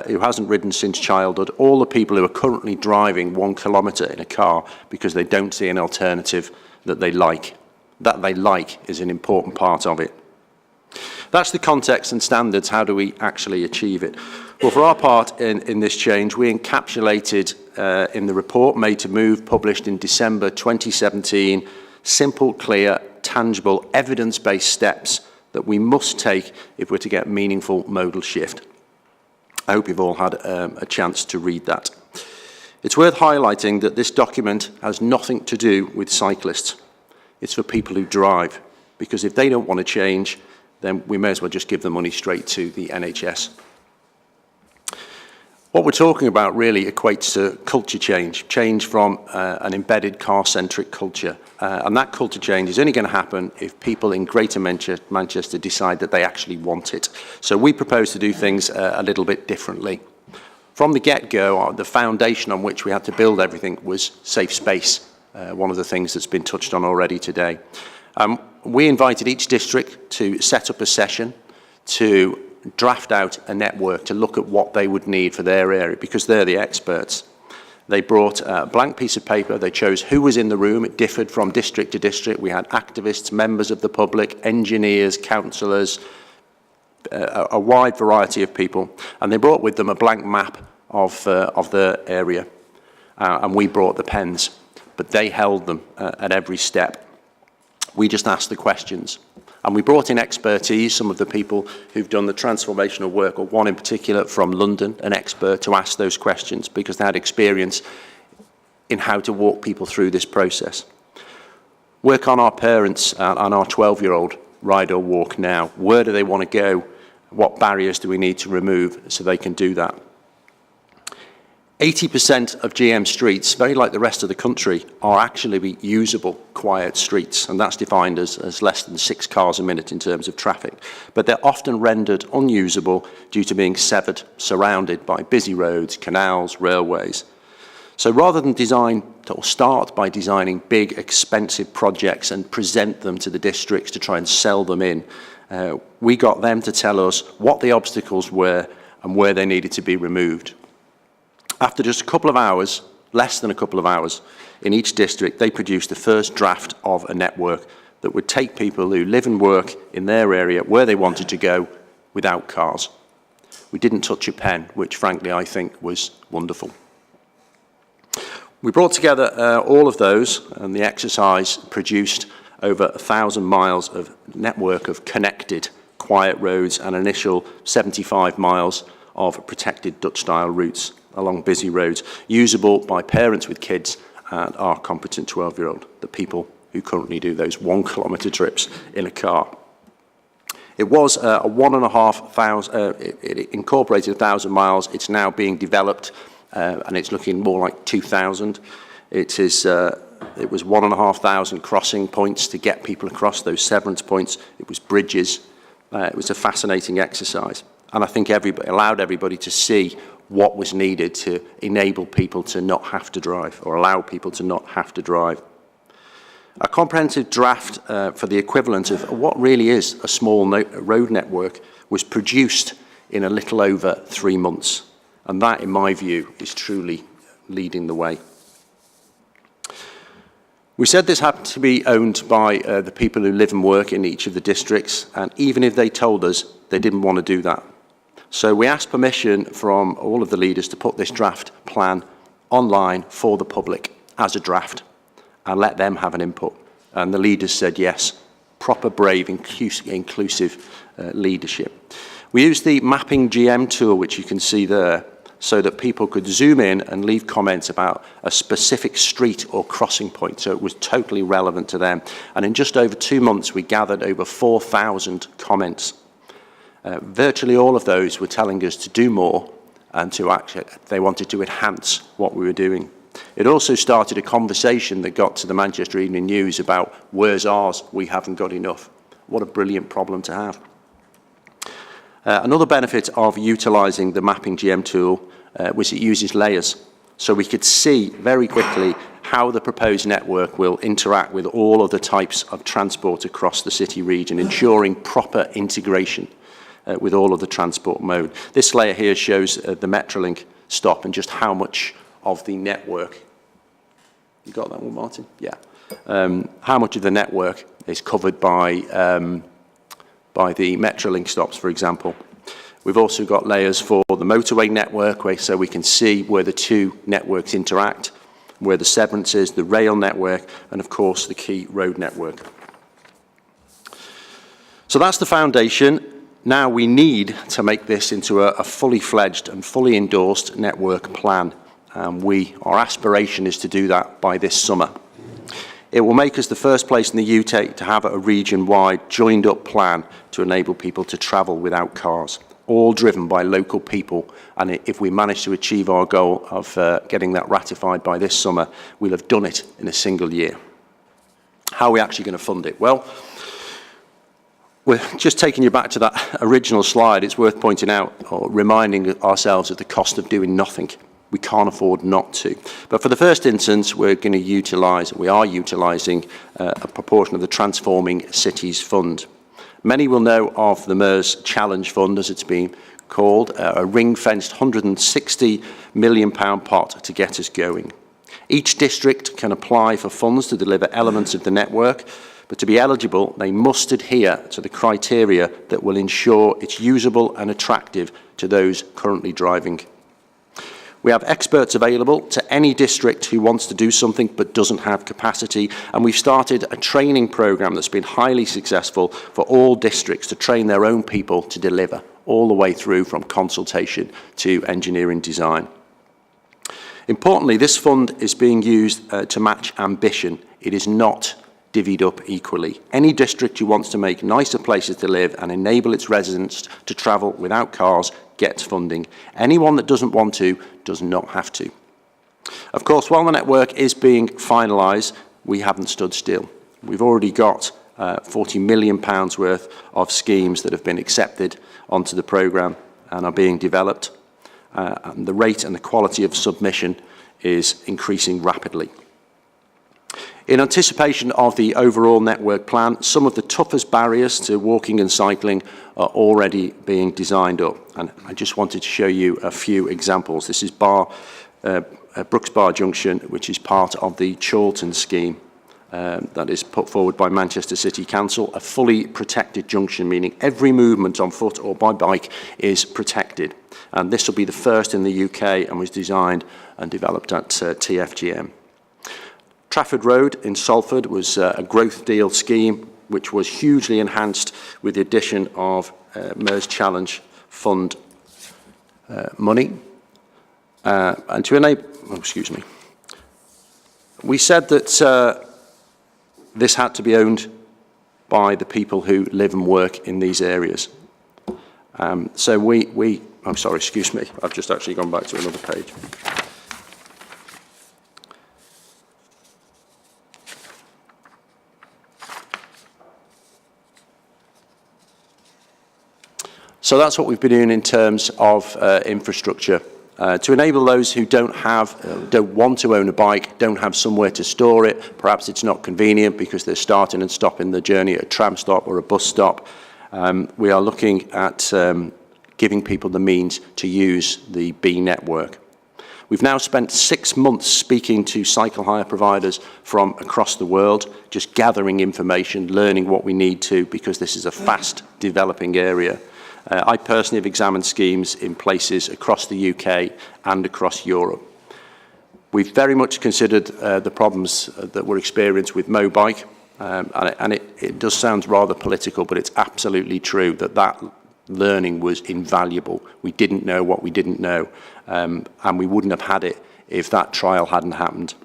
who hasn't ridden since childhood, all the people who are currently driving 1 kilometre in a car because they don't see an alternative that they like. That they like is an important part of it. That's the context and standards. How do we actually achieve it? Well, for our part in this change, we encapsulated in the report Made to Move, published in December 2017, simple, clear, tangible, evidence-based steps that we must take if we're to get meaningful modal shift. I hope you've all had a chance to read that. It's worth highlighting that this document has nothing to do with cyclists. It's for people who drive, because if they don't want to change, then we may as well just give the money straight to the NHS. What we're talking about really equates to culture change, change from an embedded car-centric culture. And that culture change is only going to happen if people in Greater Manchester decide that they actually want it. So we propose to do things a little bit differently. From the get-go, the foundation on which we had to build everything was safe space, one of the things that's been touched on already today. We invited each district to set up a session to draft out a network to look at what they would need for their area, because they're the experts. They brought a blank piece of paper, they chose who was in the room, it differed from district to district. We had activists, members of the public, engineers, councillors, a wide variety of people, and they brought with them a blank map of their area, and we brought the pens, but they held them at every step. We just asked the questions. And we brought in expertise, some of the people who've done the transformational work, or one in particular from London, an expert, to ask those questions because they had experience in how to walk people through this process. Work on our parents and our 12-year-old ride or walk now. Where do they want to go? What barriers do we need to remove so they can do that? 80% of GM streets, very like the rest of the country, are actually usable, quiet streets, and that's defined as less than 6 cars a minute in terms of traffic. But they're often rendered unusable due to being severed, surrounded by busy roads, canals, railways. So rather than start by designing big, expensive projects and present them to the districts to try and sell them in, we got them to tell us what the obstacles were and where they needed to be removed. After just a couple of hours, less than a couple of hours, in each district, they produced the first draft of a network that would take people who live and work in their area where they wanted to go without cars. We didn't touch a pen, which frankly I think was wonderful. We brought together all of those, and the exercise produced over 1,000 miles of network of connected quiet roads and an initial 75 miles of protected Dutch-style routes along busy roads, usable by parents with kids and our competent 12-year-old, the people who currently do those 1 kilometre trips in a car. It was a 1,500, it incorporated 1,000 miles. It's now being developed and it's looking more like 2,000. It was 1,500 crossing points to get people across, those severance points. It was bridges. It was a fascinating exercise. And I think allowed everybody to see what was needed to enable people to not have to drive, or allow people to not have to drive. A comprehensive draft for the equivalent of what really is a small road network was produced in a little over 3 months. And that, in my view, is truly leading the way. We said this had to be owned by the people who live and work in each of the districts, and even if they told us, they didn't want to do that. So we asked permission from all of the leaders to put this draft plan online for the public as a draft and let them have an input. And the leaders said yes, proper, brave, inclusive leadership. We used the mapping GM tool, which you can see there, so that people could zoom in and leave comments about a specific street or crossing point. So it was totally relevant to them. And in just over 2 months, we gathered over 4,000 comments. Virtually all of those were telling us to do more and they wanted to enhance what we were doing. It also started a conversation that got to the Manchester Evening News about where's ours, we haven't got enough. What a brilliant problem to have. Another benefit of utilising the mapping GM tool was it uses layers. So we could see very quickly how the proposed network will interact with all of the types of transport across the city region, ensuring proper integration with all of the transport mode. This layer here shows the Metrolink stop and just how much of the network, you got that one, Martin? Yeah. How much of the network is covered by the Metrolink stops, for example. We've also got layers for the motorway network, so we can see where the two networks interact, where the severance is, the rail network, and of course the key road network. So that's the foundation. Now we need to make this into a fully fledged and fully endorsed network plan. Our aspiration is to do that by this summer. It will make us the first place in the UK to have a region-wide joined-up plan to enable people to travel without cars, all driven by local people. And if we manage to achieve our goal of getting that ratified by this summer, we'll have done it in a single year. How are we actually going to fund it? Well, we're just taking you back to that original slide. It's worth pointing out or reminding ourselves of the cost of doing nothing. We can't afford not to. But for the first instance, we are utilising a proportion of the Transforming Cities Fund. Many will know of the MERS Challenge Fund, as it's been called, a ring-fenced £160 million pot to get us going. Each district can apply for funds to deliver elements of the network, but to be eligible, they must adhere to the criteria that will ensure it's usable and attractive to those currently driving. We have experts available to any district who wants to do something but doesn't have capacity, and we've started a training programme that's been highly successful for all districts to train their own people to deliver, all the way through from consultation to engineering design. Importantly, this fund is being used to match ambition. It is not divvied up equally. Any district who wants to make nicer places to live and enable its residents to travel without cars gets funding. Anyone that doesn't want to does not have to. Of course, while the network is being finalised, we haven't stood still. We've already got £40 million worth of schemes that have been accepted onto the programme and are being developed. And the rate and the quality of submission is increasing rapidly. In anticipation of the overall network plan, some of the toughest barriers to walking and cycling are already being designed up. And I just wanted to show you a few examples. This is Brooks Bar Junction, which is part of the Chorlton scheme that is put forward by Manchester City Council, a fully protected junction, meaning every movement on foot or by bike is protected. And this will be the first in the UK and was designed and developed at TFGM. Trafford Road in Salford was a growth deal scheme which was hugely enhanced with the addition of MERS Challenge Fund money. And to enable, we said that this had to be owned by the people who live and work in these areas. So I'm sorry, excuse me, I've just actually gone back to another page. So that's what we've been doing in terms of infrastructure. To enable those who don't want to own a bike, don't have somewhere to store it, perhaps it's not convenient because they're starting and stopping the journey at a tram stop or a bus stop, we are looking at giving people the means to use the B network. We've now spent 6 months speaking to cycle hire providers from across the world, just gathering information, learning what we need to, because this is a fast developing area. I personally have examined schemes in places across the UK and across Europe. We've very much considered the problems that were experienced with Mobike, and it does sound rather political, but it's absolutely true that that learning was invaluable. We didn't know what we didn't know, and we wouldn't have had it if that trial hadn't happened.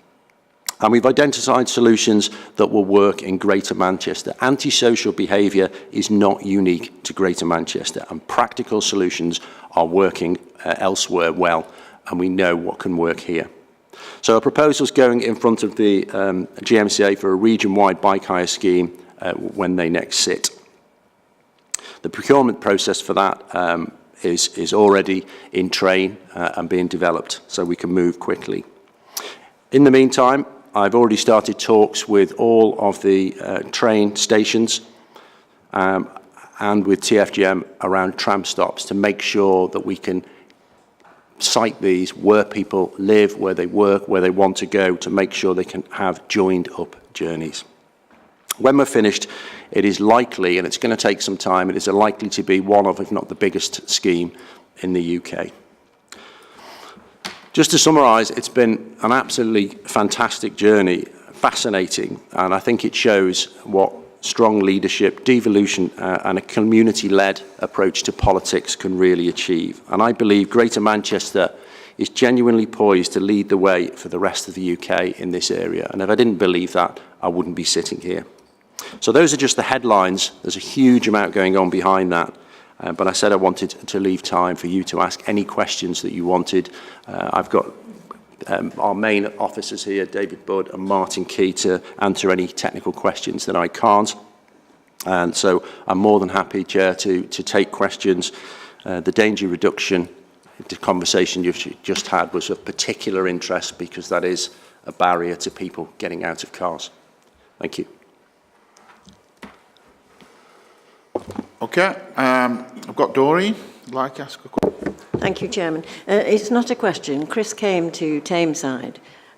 And we've identified solutions that will work in Greater Manchester. Antisocial behaviour is not unique to Greater Manchester, and practical solutions are working elsewhere well, and we know what can work here. So a proposal is going in front of the GMCA for a region-wide bike hire scheme when they next sit. The procurement process for that is already in train and being developed, so we can move quickly. In the meantime, I've already started talks with all of the train stations and with TfGM around tram stops to make sure that we can site these where people live, where they work, where they want to go, to make sure they can have joined up journeys. When we're finished, it is likely, and it's going to take some time, it is likely to be one of, if not the biggest scheme in the UK. Just to summarise, it's been an absolutely fantastic journey, fascinating, and I think it shows what strong leadership, devolution and a community-led approach to politics can really achieve. And I believe Greater Manchester is genuinely poised to lead the way for the rest of the UK in this area. And if I didn't believe that, I wouldn't be sitting here. So those are just the headlines. There's a huge amount going on behind that. But I said I wanted to leave time for you to ask any questions that you wanted. I've got our main officers here, David Budd and Martin Key, to answer any technical questions that I can't. And so I'm more than happy, Chair, to take questions. The danger reduction, the conversation you've just had was of particular interest because that is a barrier to people getting out of cars. Thank you. Okay, I've got Doreen. I'd like to ask a question. Thank you, Chairman. It's not a question. Chris came to Tameside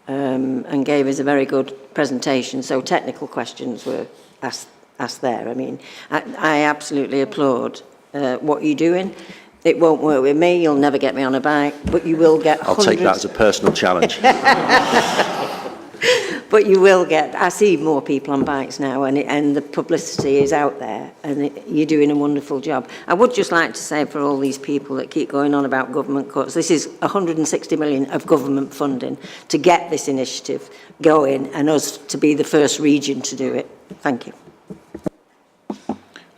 and gave us a very good presentation, so technical questions were asked there. I mean, I absolutely applaud what you're doing. It won't work with me. You'll never get me on a bike, but you will get I'll take that as a personal challenge. But you will get, I see more people on bikes now, and the publicity is out there, and you're doing a wonderful job. I would just like to say, for all these people that keep going on about government cuts, this is 160 million of government funding to get this initiative going, and us to be the first region to do it. Thank you.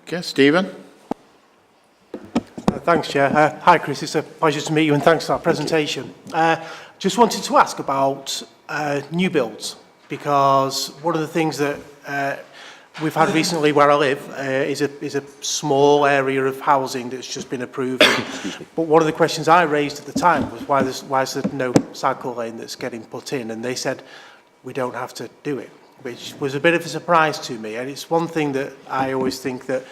Okay, Stephen. Thanks, Chair. Hi, Chris. It's a pleasure to meet you, and thanks for that presentation. Just wanted to ask about new builds, because one of the things that we've had recently where I live is a small area of housing that's just been approved. But one of the questions I raised at the time was why is there no cycle lane that's getting put in? And they said, we don't have to do it, which was a bit of a surprise to me. And it's one thing that I always think that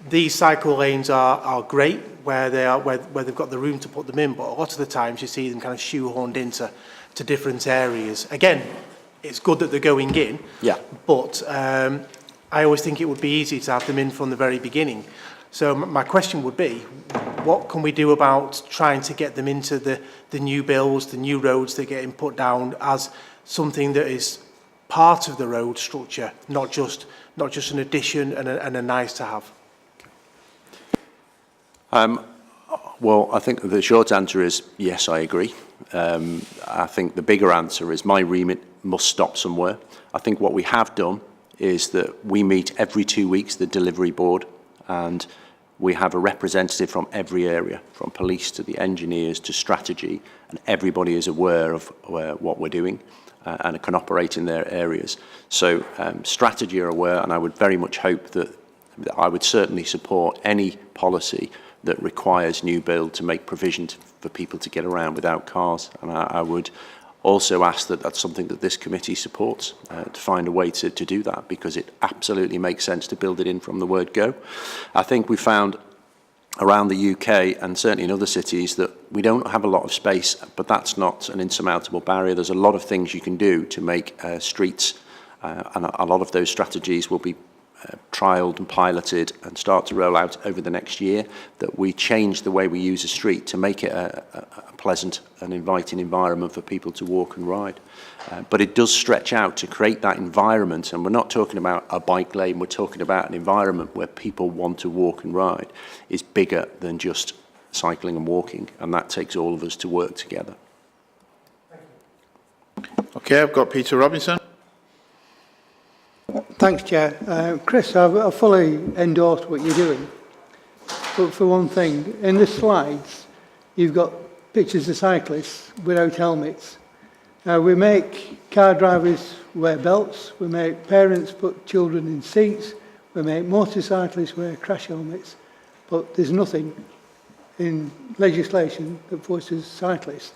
these cycle lanes are great where they've got the room to put them in, but a lot of the times you see them kind of shoehorned into different areas. Again, it's good that they're going in, yeah. But I always think it would be easy to have them in from the very beginning. So my question would be, what can we do about trying to get them into the new builds, the new roads that are getting put down as something that is part of the road structure, not just an addition and a nice to have? Well, I think the short answer is yes, I agree. I think the bigger answer is my remit must stop somewhere. I think what we have done is that we meet every 2 weeks, the delivery board, and we have a representative from every area, from police to the engineers to strategy, and everybody is aware of what we're doing and can operate in their areas. So strategy are aware, and I would very much hope that I would certainly support any policy that requires new build to make provision for people to get around without cars. And I would also ask that that's something that this committee supports, to find a way to do that, because it absolutely makes sense to build it in from the word go. I think we found around the UK and certainly in other cities that we don't have a lot of space, but that's not an insurmountable barrier. There's a lot of things you can do to make streets, and a lot of those strategies will be trialled and piloted and start to roll out over the next year, that we change the way we use a street to make it a pleasant and inviting environment for people to walk and ride. But it does stretch out to create that environment, and we're not talking about a bike lane, we're talking about an environment where people want to walk and ride, is bigger than just cycling and walking, and that takes all of us to work together. Okay, I've got Peter Robinson. Thanks, Chair. Chris, I fully endorse what you're doing. But for one thing, in the slides, you've got pictures of cyclists without helmets. Now, we make car drivers wear belts, we make parents put children in seats, we make motorcyclists wear crash helmets, but there's nothing in legislation that forces cyclists.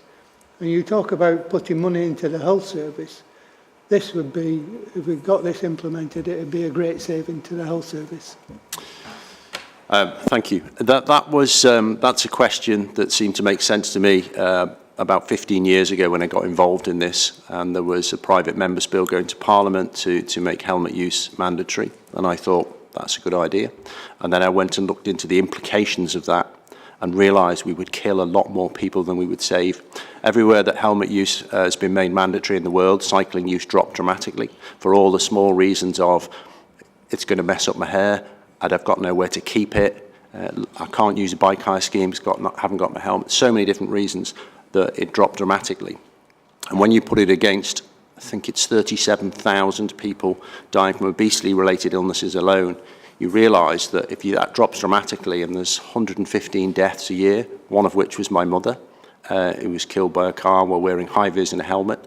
And you talk about putting money into the health service. This would be, if we got this implemented, it would be a great saving to the health service. Thank you. That's a question that seemed to make sense to me about 15 years ago when I got involved in this, and there was a private member's bill going to Parliament to make helmet use mandatory, and I thought that's a good idea. And then I went and looked into the implications of that and realised we would kill a lot more people than we would save. Everywhere that helmet use has been made mandatory in the world, cycling use dropped dramatically for all the small reasons of it's going to mess up my hair, I've got nowhere to keep it, I can't use a bike hire scheme, haven't got my helmet, so many different reasons that it dropped dramatically. And when you put it against, I think it's 37,000 people dying from obesity-related illnesses alone, you realise that if that drops dramatically, and there's 115 deaths a year, one of which was my mother, who was killed by a car while wearing high-vis and a helmet.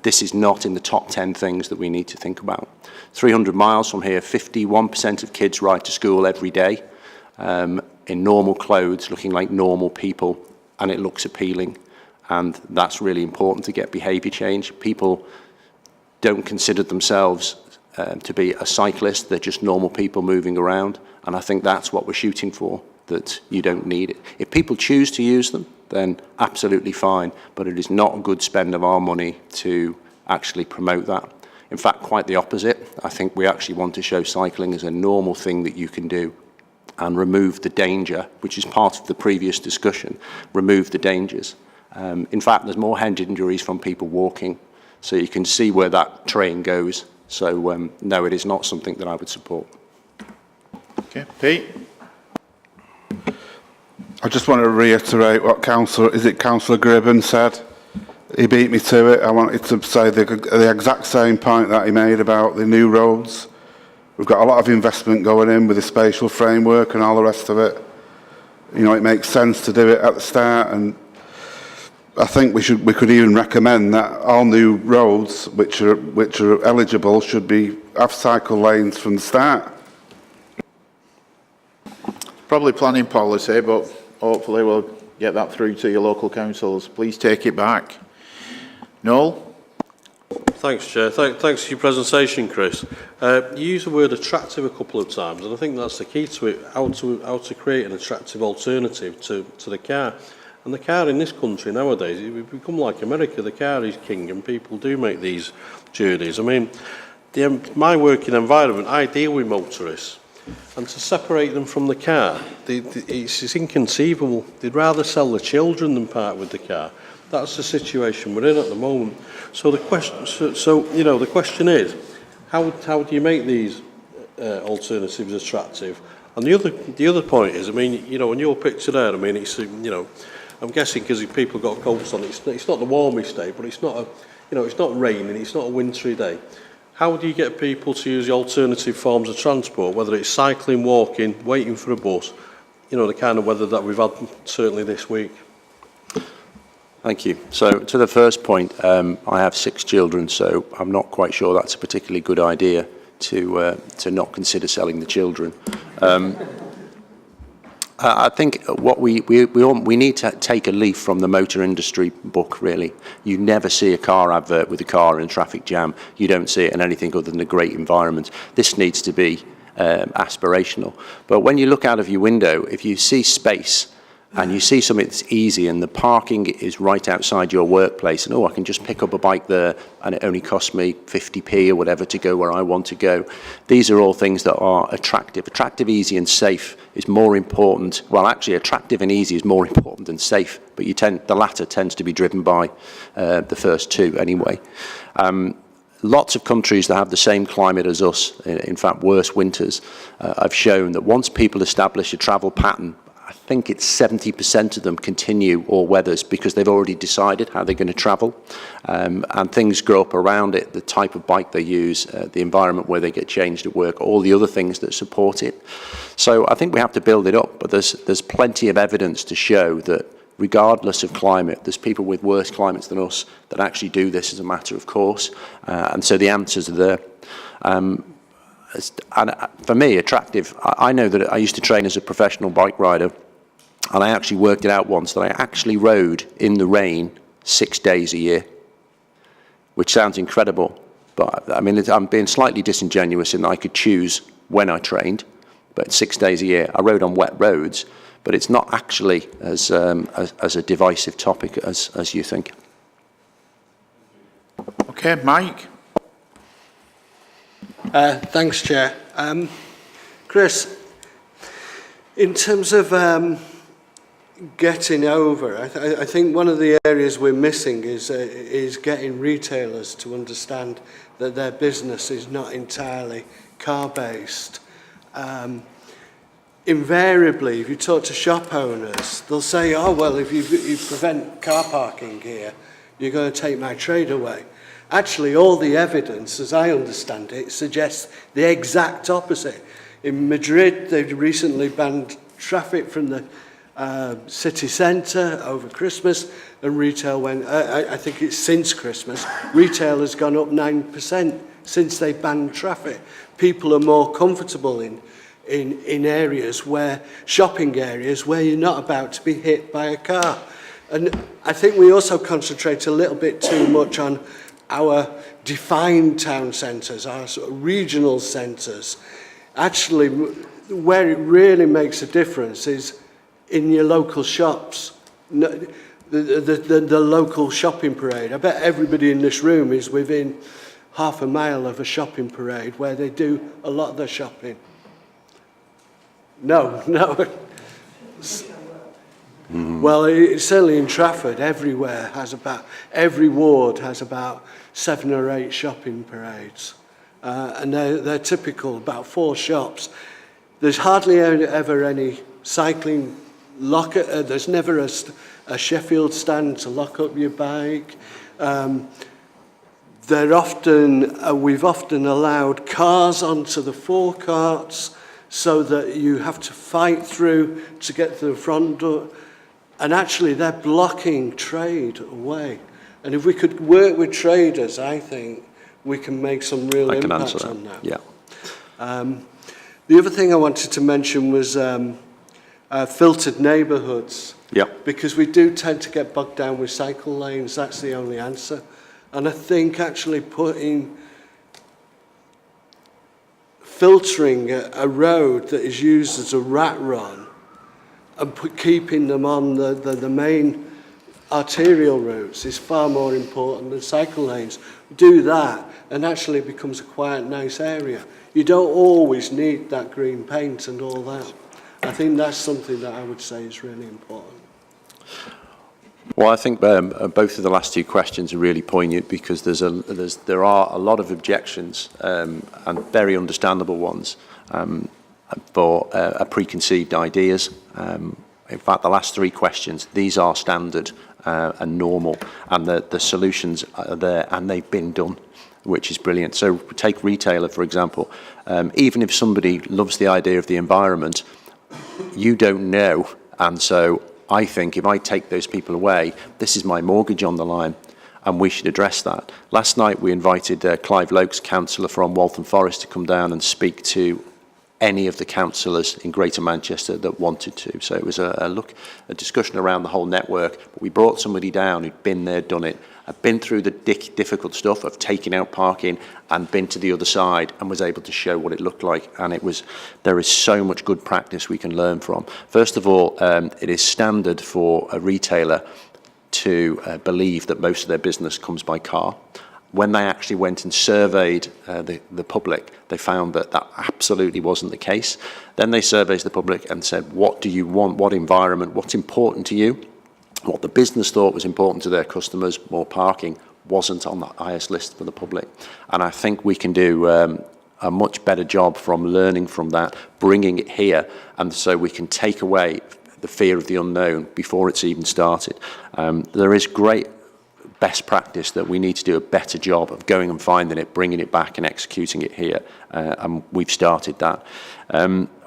This is not in the top 10 things that we need to think about. 300 miles from here, 51% of kids ride to school every day in normal clothes, looking like normal people, and it looks appealing. And that's really important to get behaviour change. People don't consider themselves to be a cyclist, they're just normal people moving around, and I think that's what we're shooting for, that you don't need it. If people choose to use them, then absolutely fine, but it is not a good spend of our money to actually promote that. In fact, quite the opposite. I think we actually want to show cycling as a normal thing that you can do and remove the danger, which is part of the previous discussion, remove the dangers. In fact, there's more head injuries from people walking, so you can see where that train goes. So, no, it is not something that I would support. Okay, Pete? I just want to reiterate what Councillor Gribben said. He beat me to it. I wanted to say the exact same point that he made about the new roads. We've got a lot of investment going in with the spatial framework and all the rest of it. You know, it makes sense to do it at the start, and I think we could even recommend that all new roads which are eligible should have cycle lanes from the start. Probably planning policy, but hopefully we'll get that through to your local councils. Please take it back. Noel? Thanks, Chair. Thanks for your presentation, Chris. You used the word attractive a couple of times, and I think that's the key to it, how to create an attractive alternative to the car. And the car in this country nowadays, it's become like America. The car is king, and people do make these journeys. I mean, my working environment, I deal with motorists, and to separate them from the car, it's inconceivable. They'd rather sell the children than part with the car. That's the situation we're in at the moment. So the question is, how do you make these alternatives attractive? And the other point is, I mean, you know, in your picture there, I mean, it's, you know, I'm guessing because people got coats on, it's not the warmest day, but it's not it's not raining, it's not a wintry day. how do you get people to use the alternative forms of transport, whether it's cycling, walking, waiting for a bus, you know, the kind of weather that we've had certainly this week? Thank you. So to the first point, I have 6 children, so I'm not quite sure that's a particularly good idea to not consider selling the children. I think what we need to take a leaf from the motor industry book, really. You never see a car advert with a car in a traffic jam. You don't see it in anything other than a great environment. This needs to be aspirational. But when you look out of your window, if you see space and you see something that's easy and the parking is right outside your workplace and, oh, I can just pick up a bike there and it only costs me 50p or whatever to go where I want to go. These are all things that are attractive. Attractive, easy and safe is more important. Well, actually, attractive and easy is more important than safe, but the latter tends to be driven by the first two anyway. Lots of countries that have the same climate as us, in fact worse winters, have shown that once people establish a travel pattern, I think it's 70% of them continue all weathers because they've already decided how they're going to travel, and things grow up around it, the type of bike they use, the environment where they get changed at work, all the other things that support it. So I think we have to build it up, but there's plenty of evidence to show that regardless of climate, there's people with worse climates than us that actually do this as a matter of course, and so the answers are there. And for me, attractive, I know that I used to train as a professional bike rider, and I actually worked it out once that I actually rode in the rain 6 days a year, which sounds incredible, but I mean, I'm being slightly disingenuous in that I could choose when I trained, but 6 days a year. I rode on wet roads, but it's not actually as a divisive topic as you think. Okay, Mike. Thanks, Chair. Chris, in terms of getting over, I think one of the areas we're missing is getting retailers to understand that their business is not entirely car-based. Invariably, if you talk to shop owners, they'll say, oh, well, if you prevent car parking here, you're going to take my trade away. Actually, all the evidence, as I understand it, suggests the exact opposite. In Madrid, they've recently banned traffic from the city centre over Christmas, and retail went, I think it's since Christmas, retail has gone up 9% since they banned traffic. People are more comfortable in areas where, shopping areas, where you're not about to be hit by a car. And I think we also concentrate a little bit too much on our defined town centres, our sort of regional centres. Actually, where it really makes a difference is in your local shops, the local shopping parade. I bet everybody in this room is within half a mile of a shopping parade where they do a lot of their shopping. No. Well, certainly in Trafford, every ward has about 7 or 8 shopping parades. And they're typical, about 4 shops. There's hardly ever any cycling locker. There's never a Sheffield stand to lock up your bike. We've often allowed cars onto the forecourts so that you have to fight through to get to the front door. And actually, they're blocking trade away. And if we could work with traders, I think we can make some real impact on that. Yeah. The other thing I wanted to mention was filtered neighbourhoods. Yeah. Because we do tend to get bogged down with cycle lanes. That's the only answer. And I think actually filtering a road that is used as a rat run and keeping them on the main arterial routes is far more important than cycle lanes. Do that and actually it becomes a quiet, nice area. You don't always need that green paint and all that. I think that's something that I would say is really important. Well, I think both of the last 2 questions are really poignant because there are a lot of objections and very understandable ones for preconceived ideas. In fact, the last 3 questions, these are standard and normal, and the solutions are there and they've been done. which is brilliant. So take retailer, for example. Even if somebody loves the idea of the environment, you don't know. And so I think if I take those people away, this is my mortgage on the line, and we should address that. Last night we invited Clive Lokes, councillor from Waltham Forest, to come down and speak to any of the councillors in Greater Manchester that wanted to. So it was a discussion around the whole network. But we brought somebody down who'd been there, done it, had been through the difficult stuff of taking out parking and been to the other side and was able to show what it looked like. And there is so much good practice we can learn from. First of all, it is standard for a retailer to believe that most of their business comes by car. When they actually went and surveyed the public, they found that that absolutely wasn't the case. Then they surveyed the public and said, what do you want? What environment? What's important to you? What the business thought was important to their customers, more parking, wasn't on the highest list for the public. And I think we can do a much better job from learning from that, bringing it here, and so we can take away the fear of the unknown before it's even started. There is great best practice that we need to do a better job of going and finding it, bringing it back and executing it here, and we've started that.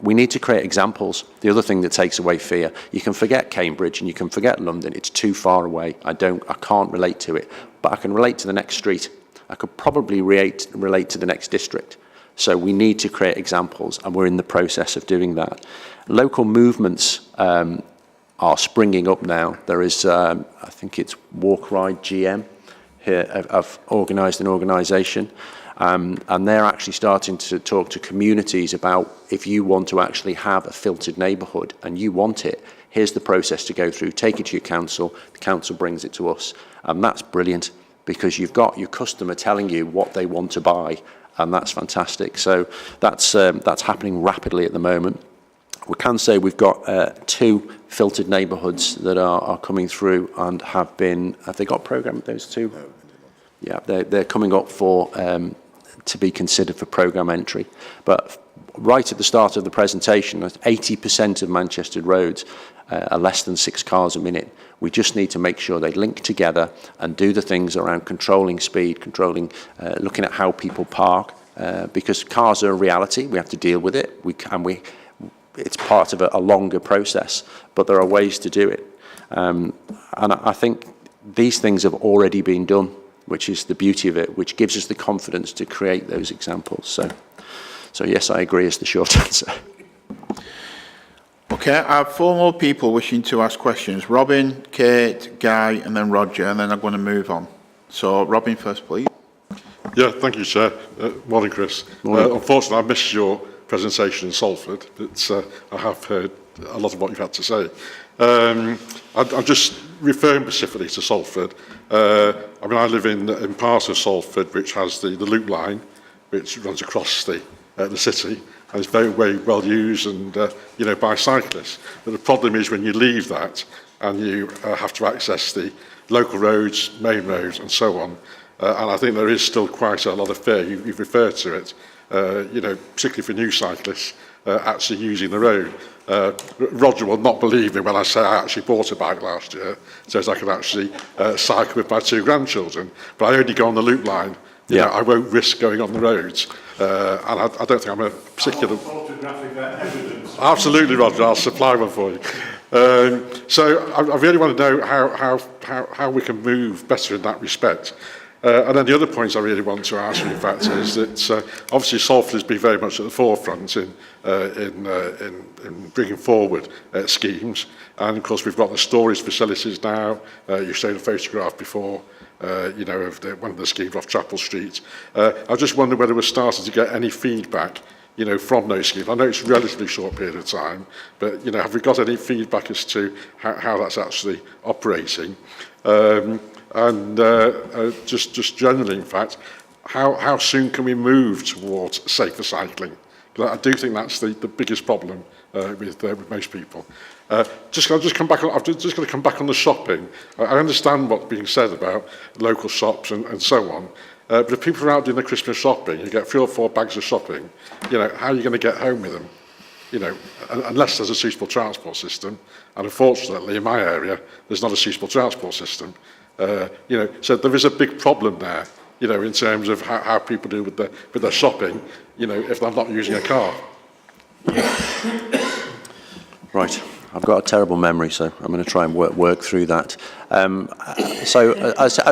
We need to create examples. The other thing that takes away fear, you can forget Cambridge and you can forget London, it's too far away, I can't relate to it, but I can relate to the next street. I could probably relate to the next district. So we need to create examples, and we're in the process of doing that. Local movements are springing up now. There is, I think it's Walk Ride GM here, have organised an organisation, and they're actually starting to talk to communities about if you want to actually have a filtered neighbourhood and you want it, here's the process to go through. Take it to your council, the council brings it to us, and that's brilliant because you've got your customer telling you what they want to buy, and that's fantastic. So that's happening rapidly at the moment. We can say we've got 2 filtered neighbourhoods that are coming through and have they got programmed, those 2? Yeah, they're coming up for to be considered for programme entry. But right at the start of the presentation, 80% of Manchester roads are less than 6 cars a minute. We just need to make sure they link together and do the things around controlling speed, looking at how people park, because cars are a reality. We have to deal with it. It's part of a longer process, but there are ways to do it. And I think these things have already been done, which is the beauty of it, which gives us the confidence to create those examples. So yes, I agree is the short answer. Okay, I have 4 more people wishing to ask questions. Robin, Kate, Guy, and then Roger, and then I'm going to move on. So Robin first, please. Yeah, thank you, Chair. Morning, Chris. Morning. Unfortunately, I missed your presentation in Salford, but I have heard a lot of what you've had to say. I'm just referring specifically to Salford. I mean, I live in part of Salford, which has the loop line, which runs across the city, and it's very, very well used and by cyclists. But the problem is when you leave that and you have to access the local roads, main roads, and so on. And I think there is still quite a lot of fear. You've referred to it. Particularly for new cyclists actually using the road. Roger will not believe me when I say I actually bought a bike last year, so I could actually cycle with my 2 grandchildren. But I only go on the loop line. You know, I won't risk going on the roads. And I don't think I'm a particular... Photographic evidence. Absolutely, Roger. I'll supply one for you. So I really want to know how we can move better in that respect. And then the other point I really want to ask you, in fact, is that obviously Salford has been very much at the forefront in bringing forward schemes. And of course, we've got the storage facilities now. You showed a photograph before, of one of the schemes off Chapel Street. I just wonder whether we're starting to get any feedback, from those schemes. I know it's a relatively short period of time, but have we got any feedback as to how that's actually operating? And just generally, in fact, how soon can we move towards safer cycling? Because I do think that's the biggest problem with most people. I'm just going to come back on the shopping. I understand what's being said about local shops and so on. But if people are out doing the Christmas shopping, you get 3 or 4 bags of shopping. How are you going to get home with them? Unless there's a suitable transport system. And unfortunately, in my area, there's not a suitable transport system. So there is a big problem there you know, in terms of how people do with their shopping, you know, if they're not using a car. Right. I've got a terrible memory, so I'm going to try and work through that. As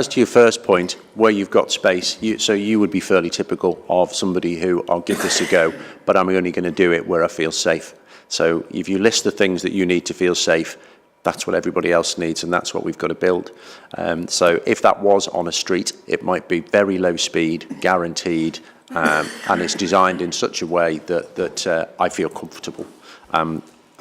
to your first point, where you've got space, you would be fairly typical of somebody who, I'll give this a go, but I'm only going to do it where I feel safe. So if you list the things that you need to feel safe, that's what everybody else needs, and that's what we've got to build. So if that was on a street, it might be very low speed, guaranteed, and it's designed in such a way that I feel comfortable.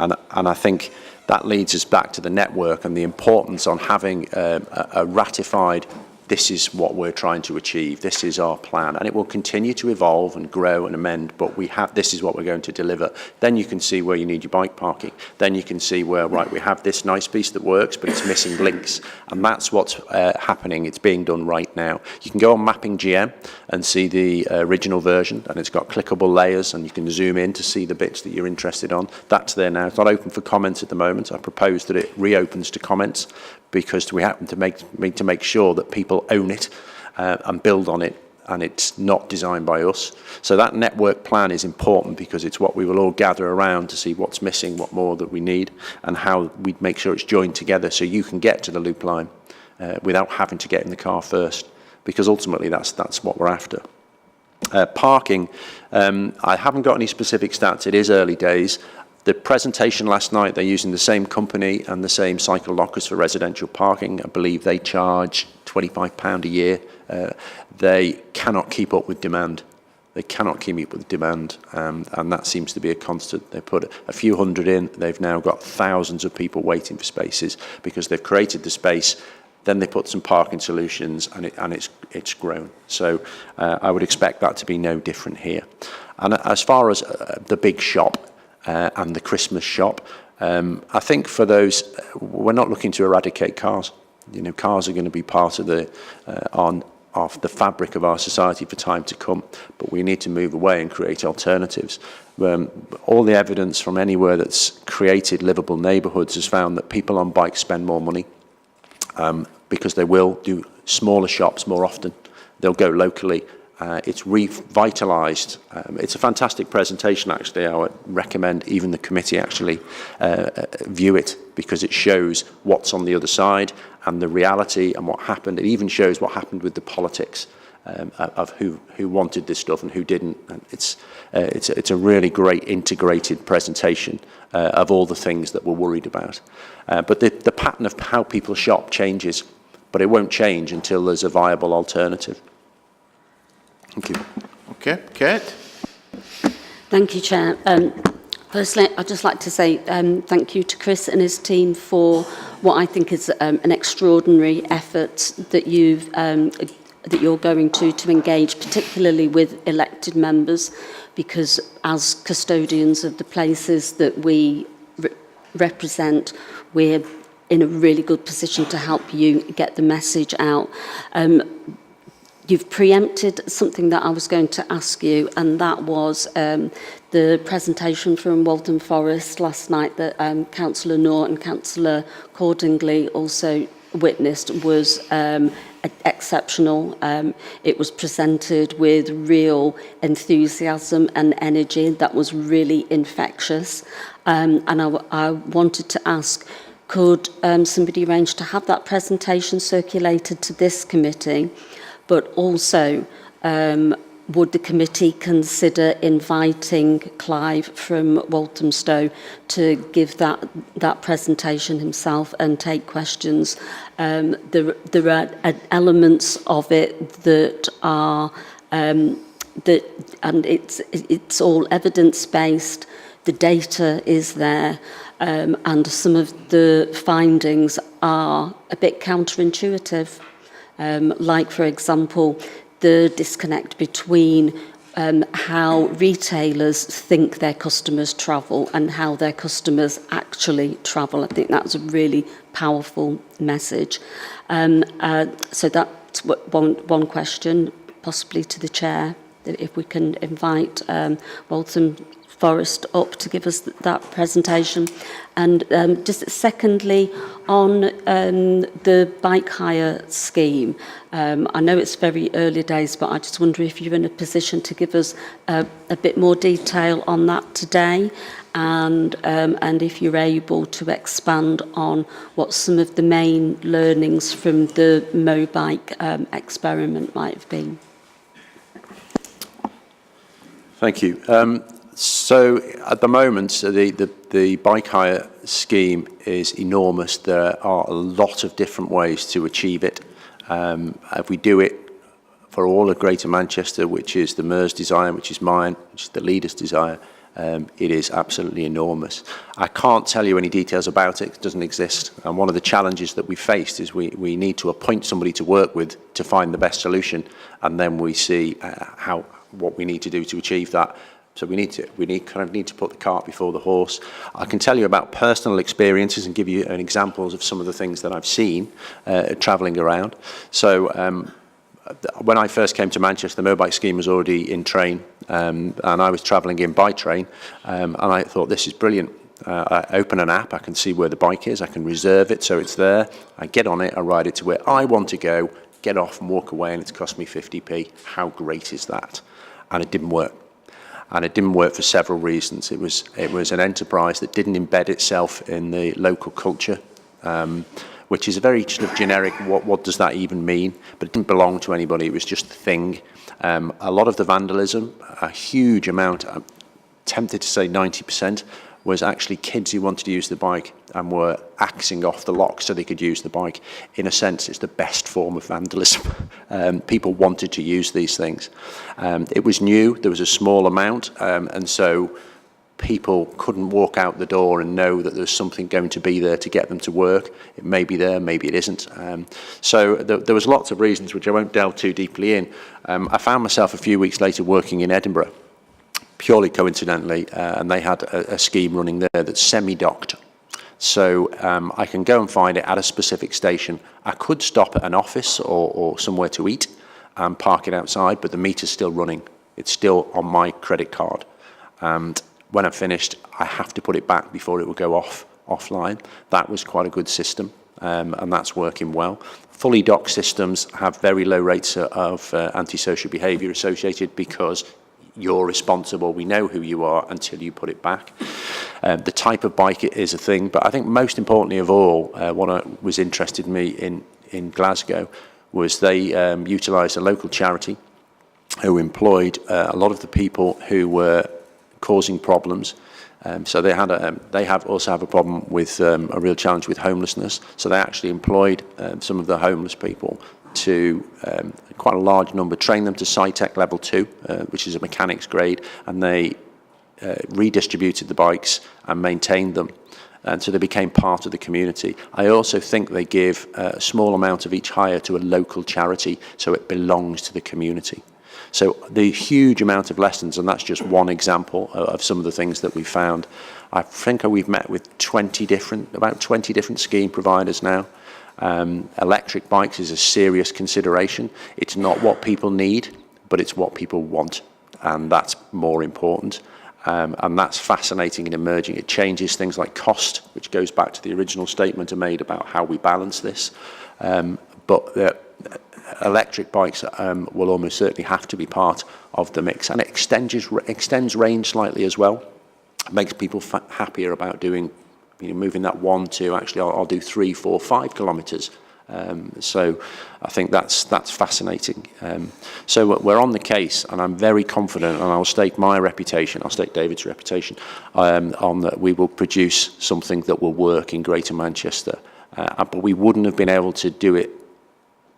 And I think that leads us back to the network and the importance on having a ratified, this is what we're trying to achieve, this is our plan, and it will continue to evolve and grow and amend, but this is what we're going to deliver. Then you can see where you need your bike parking. Then you can see where, right, we have this nice piece that works, but it's missing links, and that's what's happening. It's being done right now. You can go on Mapping GM and see the original version, and it's got clickable layers, and you can zoom in to see the bits that you're interested on. That's there now. It's not open for comments at the moment. I propose that it reopens to comments, because we happen to make sure that people own it and build on it, and it's not designed by us. So that network plan is important, because it's what we will all gather around to see what's missing, what more that we need, and how we make sure it's joined together so you can get to the loop line without having to get in the car first, because ultimately that's what we're after. Parking, I haven't got any specific stats. It is early days. The presentation last night, they're using the same company and the same cycle lockers for residential parking. I believe they charge £25 a year. They cannot keep up with demand. They cannot keep up with demand, and that seems to be a constant. They put a few hundred in. They've now got thousands of people waiting for spaces because they've created the space. Then they put some parking solutions, and it's grown. So I would expect that to be no different here. And as far as the big shop, and the Christmas shop, I think for those, we're not looking to eradicate cars. You know, cars are going to be part of the fabric of our society for time to come, but we need to move away and create alternatives. All the evidence from anywhere that's created livable neighbourhoods has found that people on bikes spend more money because they will do smaller shops more often. They'll go locally. It's revitalised. It's a fantastic presentation, actually. I would recommend even the committee actually view it, because it shows what's on the other side and the reality and what happened. It even shows what happened with the politics of who wanted this stuff and who didn't. And it's a really great integrated presentation of all the things that we're worried about. But the pattern of how people shop changes, but it won't change until there's a viable alternative. Thank you. Okay, Kate. Thank you, Chair. Firstly, I'd just like to say thank you to Chris and his team for what I think is an extraordinary effort that you're going to engage, particularly with elected members, because as custodians of the places that we represent, we're in a really good position to help you get the message out. You've preempted something that I was going to ask you, and that was the presentation from Waltham Forest last night that Councillor Noor and Councillor Cordingley also witnessed was exceptional. It was presented with real enthusiasm and energy that was really infectious. And I wanted to ask, could somebody arrange to have that presentation circulated to this committee? But also, would the committee consider inviting Clive from Walthamstow to give that presentation himself and take questions? There are elements of it that are and it's all evidence-based. The data is there, and some of the findings are a bit counterintuitive. Like, for example, the disconnect between how retailers think their customers travel and how their customers actually travel. I think that's a really powerful message. So that's one question, possibly to the Chair. if we can invite Waltham Forest up to give us that presentation. And just secondly, on the bike hire scheme, I know it's very early days, but I just wonder if you're in a position to give us a bit more detail on that today, and if you're able to expand on what some of the main learnings from the Mobike experiment might have been. Thank you. So at the moment, the bike hire scheme is enormous. There are a lot of different ways to achieve it. If we do it for all of Greater Manchester, which is the Mayor's desire, which is mine, which is the leader's desire, it is absolutely enormous. I can't tell you any details about it. It doesn't exist. And one of the challenges that we faced is we need to appoint somebody to work with to find the best solution, and then we see what we need to do to achieve that. So we need to put the cart before the horse. I can tell you about personal experiences and give you examples of some of the things that I've seen travelling around. So when I first came to Manchester, the Mobike scheme was already in train, and I was travelling in by train, and I thought, this is brilliant. I open an app, I can see where the bike is, I can reserve it so it's there, I get on it, I ride it to where I want to go, get off and walk away, and it's cost me 50p. How great is that? And it didn't work. And it didn't work for several reasons. It was an enterprise that didn't embed itself in the local culture, which is a very sort of generic, what does that even mean? But it didn't belong to anybody, it was just a thing. A lot of the vandalism, a huge amount, I'm tempted to say 90%, was actually kids who wanted to use the bike and were axing off the lock so they could use the bike. In a sense, it's the best form of vandalism. People wanted to use these things. It was new, there was a small amount, and so people couldn't walk out the door and know that there's something going to be there to get them to work. It may be there, maybe it isn't. So there was lots of reasons which I won't delve too deeply in. I found myself a few weeks later working in Edinburgh, purely coincidentally, and they had a scheme running there that's semi-docked. So I can go and find it at a specific station. I could stop at an office or somewhere to eat and park it outside, but the meter's still running. It's still on my credit card. And when I'm finished, I have to put it back before it will go offline. That was quite a good system, and that's working well. Fully docked systems have very low rates of antisocial behaviour associated because you're responsible, we know who you are until you put it back. The type of bike is a thing, but I think most importantly of all, what was interested me in Glasgow was they utilised a local charity who employed a lot of the people who were causing problems. So they also have a problem with a real challenge with homelessness. So they actually employed some of the homeless people to quite a large number, train them to SciTech level 2, which is a mechanics grade, and they redistributed the bikes and maintained them. And so they became part of the community. I also think they give a small amount of each hire to a local charity, so it belongs to the community. So the huge amount of lessons, and that's just one example of some of the things that we found. I think we've met with about 20 different scheme providers now. Electric bikes is a serious consideration. It's not what people need, but it's what people want, and that's more important. And that's fascinating and emerging. It changes things like cost, which goes back to the original statement I made about how we balance this. But electric bikes will almost certainly have to be part of the mix, and it extends range slightly as well. It makes people happier about doing, moving that 1 to actually I'll do 3, 4, 5 kilometres. So I think that's fascinating. So we're on the case, and I'm very confident, and I'll stake my reputation, I'll stake David's reputation, on that we will produce something that will work in Greater Manchester. But we wouldn't have been able to do it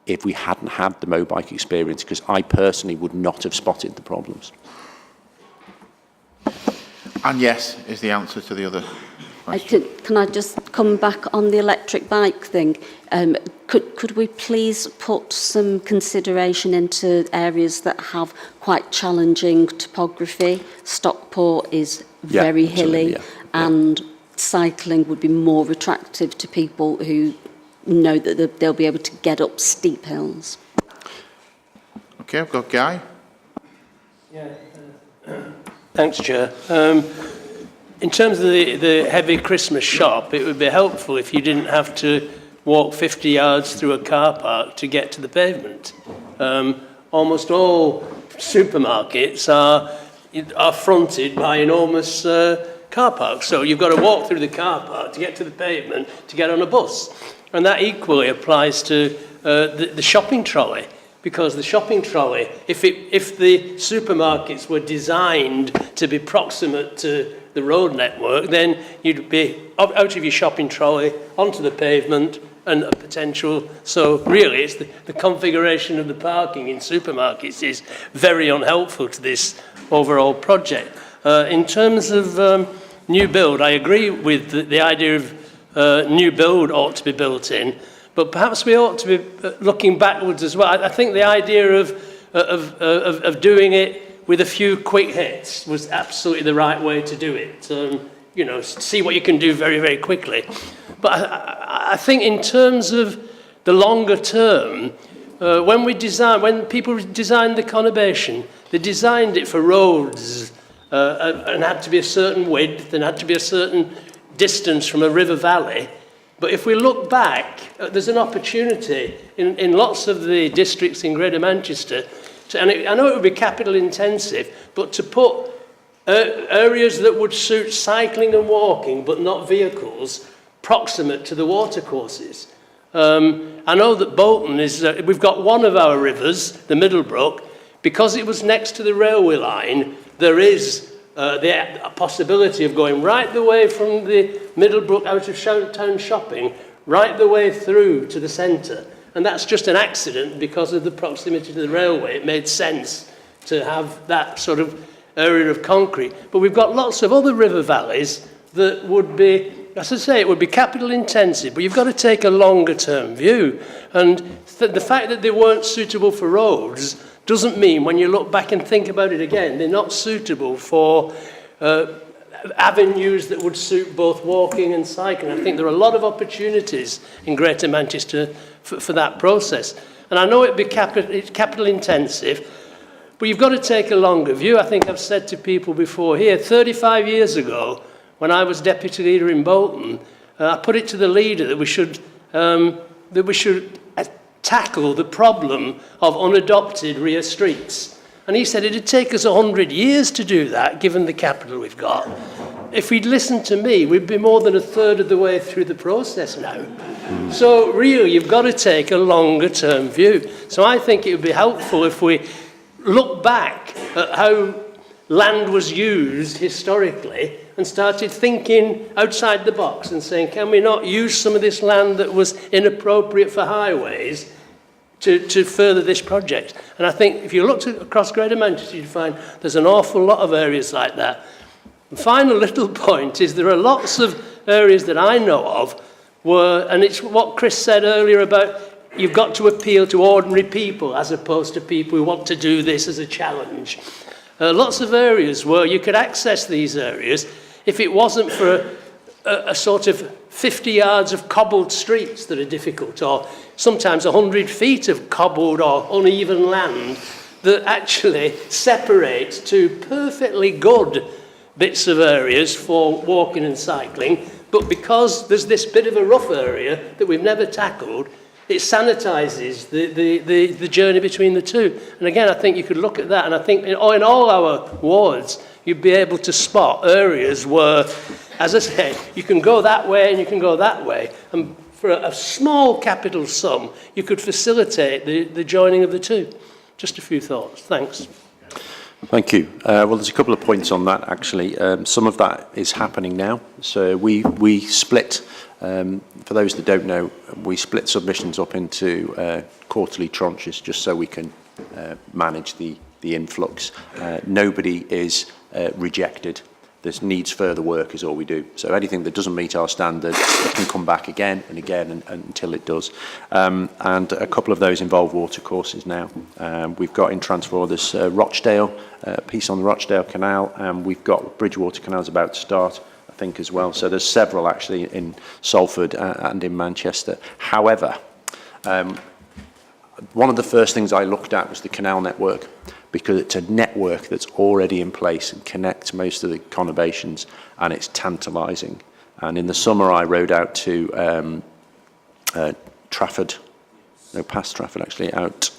if we hadn't had the Mobike experience, because I personally would not have spotted the problems. And yes is the answer to the other question. Can I just come back on the electric bike thing? Could we please put some consideration into areas that have quite challenging topography? Stockport is very hilly, and cycling would be more attractive to people who know that they'll be able to get up steep hills. Okay, I've got Guy. Thanks, Chair. In terms of the heavy Christmas shop, it would be helpful if you didn't have to walk 50 yards through a car park to get to the pavement. Almost all supermarkets are fronted by enormous car parks. So you've got to walk through the car park to get to the pavement to get on a bus. And that equally applies to the shopping trolley, because the shopping trolley, if the supermarkets were designed to be proximate to the road network, then you'd be out of your shopping trolley onto the pavement and a potential. So really, it's the configuration of the parking in supermarkets is very unhelpful to this overall project. In terms of new build, I agree with the idea of new build ought to be built in, but perhaps we ought to be looking backwards as well. I think the idea of doing it with a few quick hits was absolutely the right way to do it. You know, see what you can do very, very quickly. But I think in terms of the longer term, when people designed the conurbation, they designed it for roads and had to be a certain width and had to be a certain distance from a river valley. But if we look back, there's an opportunity in lots of the districts in Greater Manchester, I know it would be capital intensive, but to put areas that would suit cycling and walking, but not vehicles, proximate to the watercourses. I know that Bolton is, we've got one of our rivers, the Middlebrook, because it was next to the railway line, there is the possibility of going right the way from the Middlebrook out of town shopping, right the way through to the centre. And that's just an accident because of the proximity to the railway. It made sense to have that sort of area of concrete. But we've got lots of other river valleys that would be, as I say, it would be capital intensive, but you've got to take a longer term view. And the fact that they weren't suitable for roads doesn't mean when you look back and think about it again, they're not suitable for avenues that would suit both walking and cycling. I think there are a lot of opportunities in Greater Manchester for that process. And I know it's capital intensive, but you've got to take a longer view. I think I've said to people before here, 35 years ago, when I was deputy leader in Bolton, I put it to the leader that we should tackle the problem of unadopted rear streets. And he said it'd take us 100 years to do that, given the capital we've got. If we'd listened to me, we'd be more than a third of the way through the process now. So really, you've got to take a longer term view. So I think it would be helpful if we look back at how land was used historically and started thinking outside the box and saying, can we not use some of this land that was inappropriate for highways to further this project? And I think if you looked across Greater Manchester, you'd find there's an awful lot of areas like that. The final little point is there are lots of areas that I know of where, and it's what Chris said earlier about you've got to appeal to ordinary people as opposed to people who want to do this as a challenge. Lots of areas where you could access these areas if it wasn't for a sort of 50 yards of cobbled streets that are difficult, or sometimes 100 feet of cobbled or uneven land that actually separates two perfectly good bits of areas for walking and cycling, but because there's this bit of a rough area that we've never tackled, it sanitises the journey between the two. And again, I think you could look at that, and I think in all our wards, you'd be able to spot areas where, as I say, you can go that way and you can go that way. And for a small capital sum, you could facilitate the joining of the two. Just a few thoughts. Thanks. Thank you. Well, there's a couple of points on that, actually. Some of that is happening now. So we split, for those that don't know, we split submissions up into quarterly tranches just so we can manage the influx. Nobody is rejected. This needs further work is all we do. So anything that doesn't meet our standards, it can come back again and again and until it does. And a couple of those involve watercourses now. We've got in transfer orders Rochdale, piece on the Rochdale Canal, and we've got Bridgewater Canal's about to start, I think, as well. So there's several actually in Salford and in Manchester. However, one of the first things I looked at was the canal network, because it's a network that's already in place and connects most of the conurbations, and it's tantalising. And in the summer, I rode out to Trafford, no, past Trafford actually, out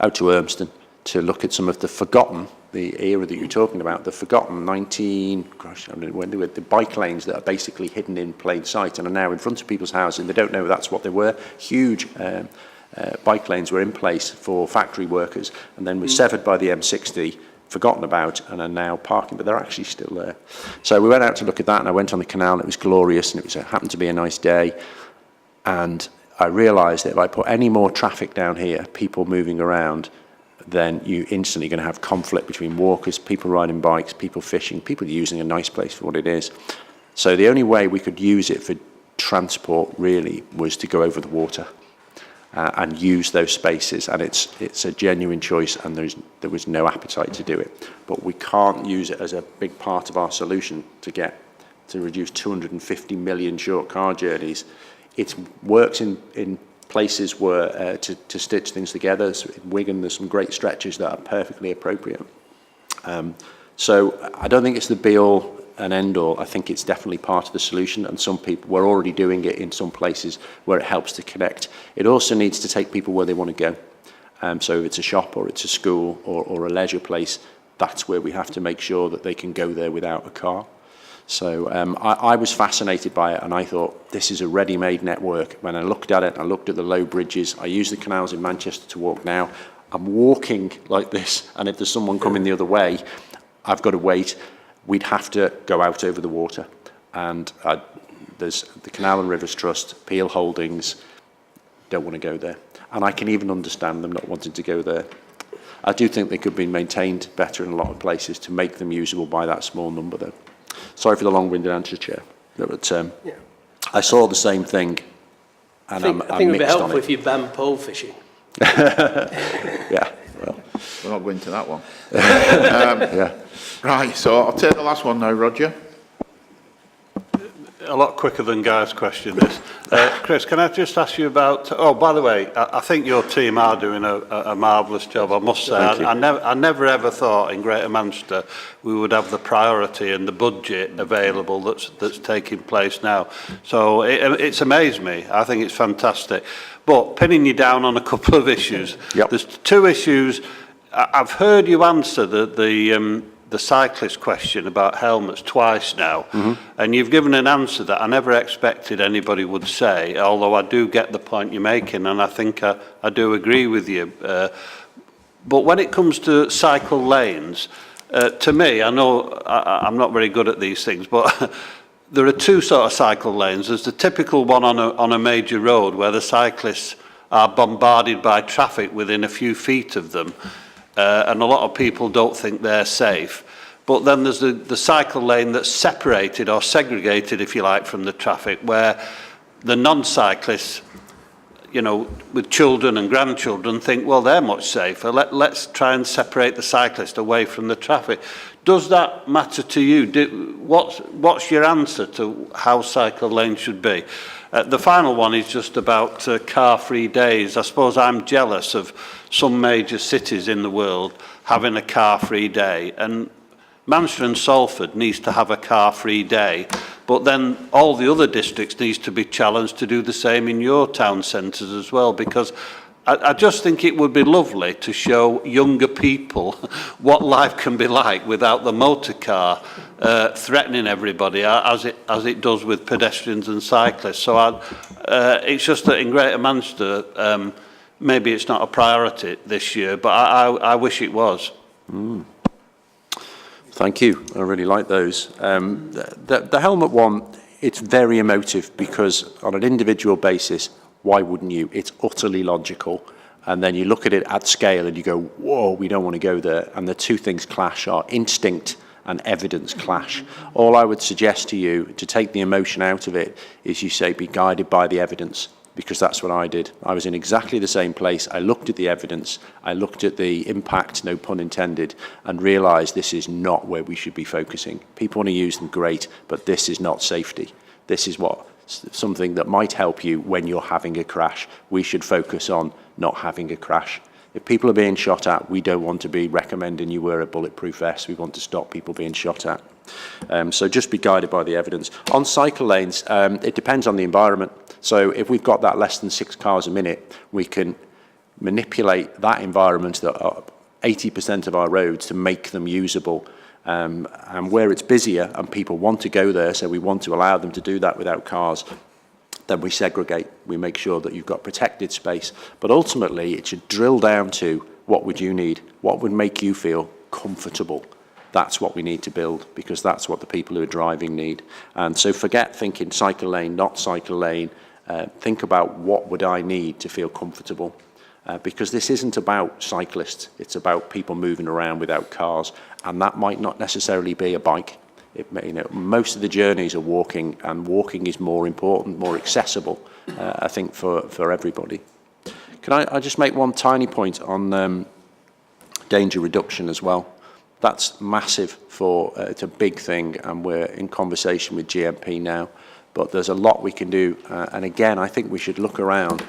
to Urmston to look at some of the forgotten, the era that you're talking about, the forgotten I don't know when they were, the bike lanes that are basically hidden in plain sight and are now in front of people's houses, and they don't know that's what they were. Huge bike lanes were in place for factory workers, and then were severed by the M60, forgotten about, and are now parking, but they're actually still there. So we went out to look at that, and I went on the canal, and it was glorious, and it happened to be a nice day, and I realised that if I put any more traffic down here, people moving around, then you instantly going to have conflict between walkers, people riding bikes, people fishing, people using a nice place for what it is. So the only way we could use it for transport really was to go over the water and use those spaces, and it's a genuine choice, and there was no appetite to do it. But we can't use it as a big part of our solution to reduce 250 million short car journeys. It works in places where to stitch things together. So in Wigan, there's some great stretches that are perfectly appropriate. So I don't think it's the be-all and end-all. I think it's definitely part of the solution, and some people were already doing it in some places where it helps to connect. It also needs to take people where they want to go. So if it's a shop or it's a school or a leisure place, that's where we have to make sure that they can go there without a car. So I was fascinated by it, and I thought, this is a ready-made network. When I looked at it, I looked at the low bridges. I use the canals in Manchester to walk now. I'm walking like this, and if there's someone coming the other way, I've got to wait. We'd have to go out over the water. And there's the Canal and Rivers Trust, Peel Holdings, don't want to go there. And I can even understand them not wanting to go there. I do think they could be maintained better in a lot of places to make them usable by that small number, though. Sorry for the long-winded answer, Chair. But I saw the same thing, and I'm I think it would be mixed on helpful it. if you banned pole fishing. Yeah, well, we're not going to that one. Yeah. Right, so I'll take the last one now, Roger. A lot quicker than Guy's question, this. Chris, can I just ask you about... Oh, by the way, I think your team are doing a marvellous job, I must say. I never ever thought in Greater Manchester we would have the priority and the budget available that's taking place now. So it's amazed me. I think it's fantastic. But pinning you down on a couple of issues. There's two issues. I've heard you answer the cyclist question about helmets twice now, and you've given an answer that I never expected anybody would say, although I do get the point you're making, and I think I do agree with you. But when it comes to cycle lanes, to me, I know I'm not very good at these things, but there are two sort of cycle lanes. There's the typical one on a major road where the cyclists are bombarded by traffic within a few feet of them, and a lot of people don't think they're safe. But then there's the cycle lane that's separated or segregated, if you like, from the traffic, where the non-cyclists, you know, with children and grandchildren think, well, they're much safer. Let's try and separate the cyclist away from the traffic. Does that matter to you? What's your answer to how cycle lanes should be? The final one is just about car-free days. I suppose I'm jealous of some major cities in the world having a car-free day, and Manchester and Salford needs to have a car-free day, but then all the other districts needs to be challenged to do the same in your town centres as well, because I just think it would be lovely to show younger people what life can be like without the motor car threatening everybody as it does with pedestrians and cyclists. So it's just that in Greater Manchester, maybe it's not a priority this year, but I wish it was. Thank you. I really like those. The helmet one, it's very emotive because on an individual basis, why wouldn't you? It's utterly logical. And then you look at it at scale and you go, whoa, we don't want to go there. And the two things clash, are instinct and evidence clash. All I would suggest to you, to take the emotion out of it, is you say, be guided by the evidence, because that's what I did. I was in exactly the same place. I looked at the evidence, I looked at the impact, no pun intended, and realised this is not where we should be focusing. People want to use them, great, but this is not safety. This is something that might help you when you're having a crash. We should focus on not having a crash. If people are being shot at, we don't want to be recommending you wear a bulletproof vest. We want to stop people being shot at. So just be guided by the evidence. On cycle lanes, it depends on the environment. So if we've got that less than 6 cars a minute, we can manipulate that environment, that 80% of our roads, to make them usable. And where it's busier and people want to go there, so we want to allow them to do that without cars, then we segregate. We make sure that you've got protected space. But ultimately, it should drill down to what would you need? What would make you feel comfortable? That's what we need to build, because that's what the people who are driving need. And so forget thinking cycle lane, not cycle lane. Think about what would I need to feel comfortable. Because this isn't about cyclists, it's about people moving around without cars, and that might not necessarily be a bike. It may, most of the journeys are walking, and walking is more important, more accessible, I think, for everybody. Can I just make one tiny point on danger reduction as well? That's massive it's a big thing, and we're in conversation with GMP now, but there's a lot we can do, and again, I think we should look around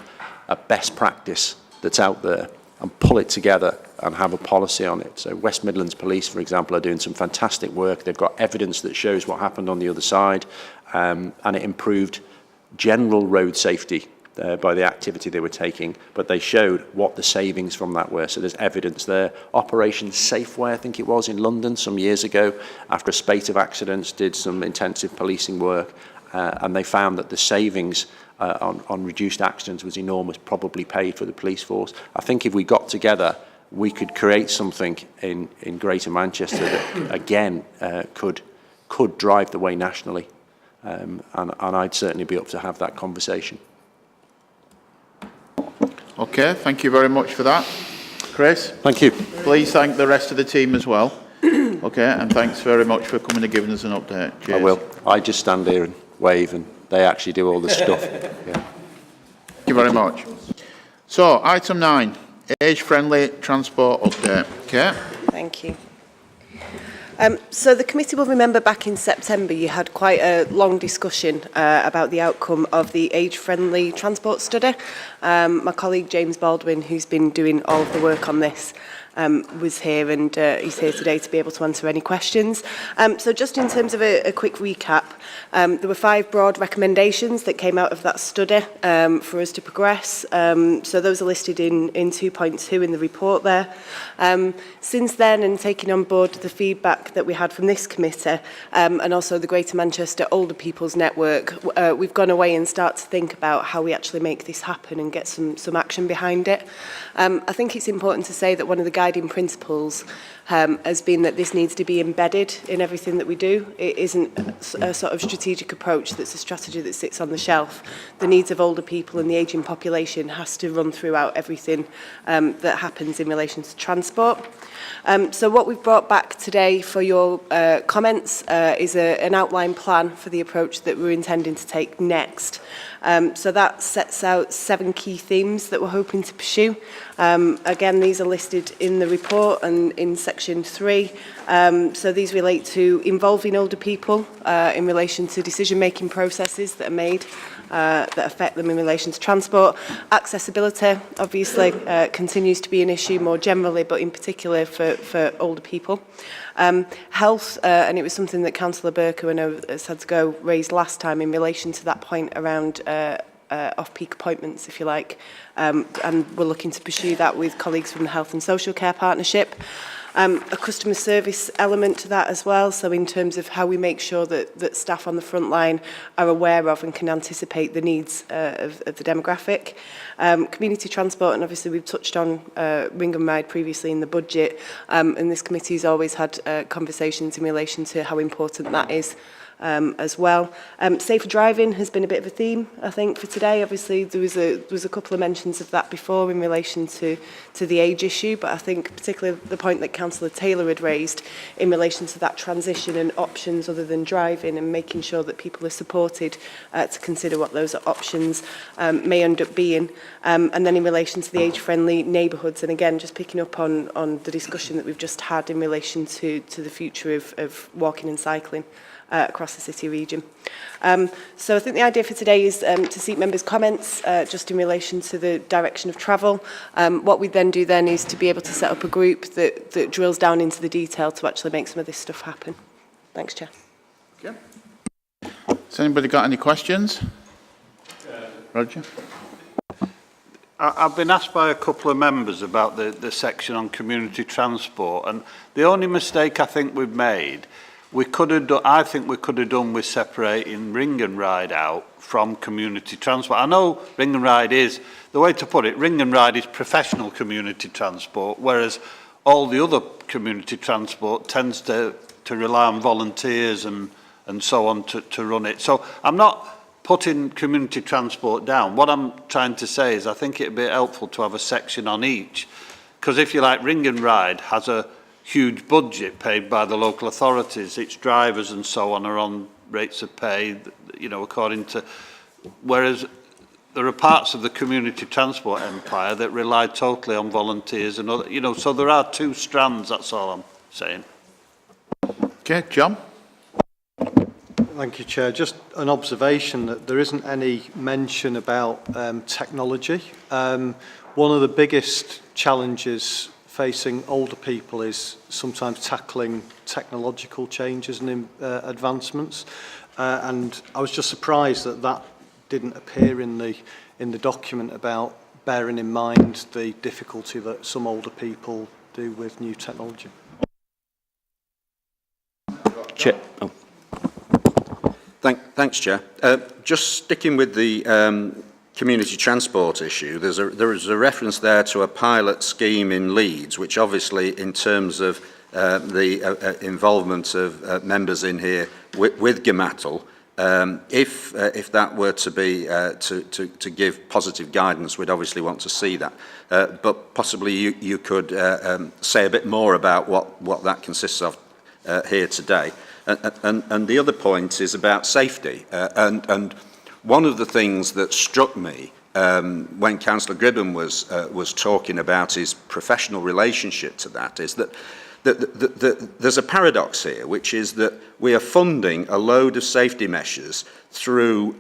at best practice that's out there and pull it together and have a policy on it. So West Midlands Police, for example, are doing some fantastic work. They've got evidence that shows what happened on the other side, and it improved general road safety by the activity they were taking, but they showed what the savings from that were. So there's evidence there. Operation Safeway, I think it was, in London some years ago, after a spate of accidents, did some intensive policing work, and they found that the savings on reduced accidents was enormous, probably paid for the police force. I think if we got together, we could create something in Greater Manchester that, again, could drive the way nationally. And I'd certainly be up to have that conversation. Okay, thank you very much for that. Chris? Thank you. Please thank the rest of the team as well. Okay, and thanks very much for coming and giving us an update. Cheers. I will. I just stand here and wave, and they actually do all the stuff. Yeah. Thank you very much. So, item 9, age-friendly transport update. Okay. Thank you. So the committee will remember back in September you had quite a long discussion about the outcome of the age-friendly transport study. My colleague James Baldwin, who's been doing all of the work on this, was here, and he's here today to be able to answer any questions. So just in terms of a quick recap, there were 5 broad recommendations that came out of that study for us to progress. So those are listed in 2.2 in the report there. Since then, and taking on board the feedback that we had from this committee, and also the Greater Manchester Older People's Network, we've gone away and start to think about how we actually make this happen and get some action behind it. I think it's important to say that one of the guiding principles has been that this needs to be embedded in everything that we do. It isn't a sort of strategic approach that's a strategy that sits on the shelf. The needs of older people and the ageing population has to run throughout everything that happens in relation to transport. So what we've brought back today for your comments is an outline plan for the approach that we're intending to take next. So that sets out 7 key themes that we're hoping to pursue. Again, these are listed in the report and in section 3. So these relate to involving older people in relation to decision-making processes that are made that affect them in relation to transport. Accessibility, obviously, continues to be an issue more generally, but in particular for older people. Health, and it was something that Councillor Burke, who I know has had to go, raised last time in relation to that point around off-peak appointments, if you like, and we're looking to pursue that with colleagues from the Health and Social Care Partnership. A customer service element to that as well, so in terms of how we make sure that staff on the front line are aware of and can anticipate the needs of the demographic. Community transport, and obviously we've touched on Ring and Ride previously in the budget, and this committee has always had conversations in relation to how important that is. As well. Safer driving has been a bit of a theme, I think, for today. Obviously, there was a couple of mentions of that before in relation to the age issue, but I think particularly the point that Councillor Taylor had raised in relation to that transition and options other than driving, and making sure that people are supported to consider what those options may end up being. And then in relation to the age-friendly neighbourhoods, and again, just picking up on the discussion that we've just had in relation to the future of walking and cycling across across the city region. So I think the idea for today is to seek members' comments just in relation to the direction of travel. What we then do then is to be able to set up a group that drills down into the detail to actually make some of this stuff happen. Thanks, Chair. Okay. Has anybody got any questions? Roger? I've been asked by a couple of members about the section on community transport, and the only mistake I think we've made, I think we could have done with separating ring and ride out from community transport. I know ring and ride is, the way to put it, ring and ride is professional community transport, whereas all the other community transport tends to rely on volunteers and so on to run it. So I'm not putting community transport down. What I'm trying to say is I think it'd be helpful to have a section on each, because if you like, ring and ride has a huge budget paid by the local authorities. Its drivers and so on are on rates of pay, you know, according to, whereas there are parts of the community transport empire that rely totally on volunteers and other, you know, so there are two strands, that's all I'm saying. Okay, John? Thank you, Chair. Just an observation that there isn't any mention about technology. One of the biggest challenges facing older people is sometimes tackling technological changes and advancements. And I was just surprised that that didn't appear in the document about bearing in mind the difficulty that some older people do with new technology. Chair. Oh. Thanks, Chair. Just sticking with the community transport issue, there is a reference there to a pilot scheme in Leeds, which obviously, in terms of the involvement of members in here with GMCA, if that were to be to give positive guidance, we'd obviously want to see that. But possibly you could say a bit more about what that consists of here today. And the other point is about safety. And one of the things that struck me when Councillor Gribben was talking about his professional relationship to that is that there's a paradox here, which is that we are funding a load of safety measures through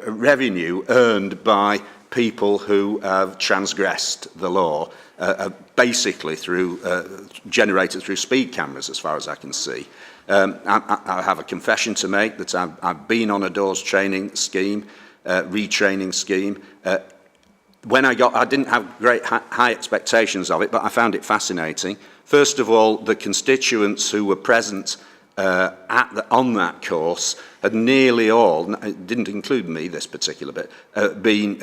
revenue earned by people who have transgressed the law, basically generated through speed cameras, as far as I can see. I have a confession to make that I've been on a doors training scheme, retraining scheme. When I didn't have great high expectations of it, but I found it fascinating. First of all, the constituents who were present on that course had nearly all, it didn't include me, this particular bit, been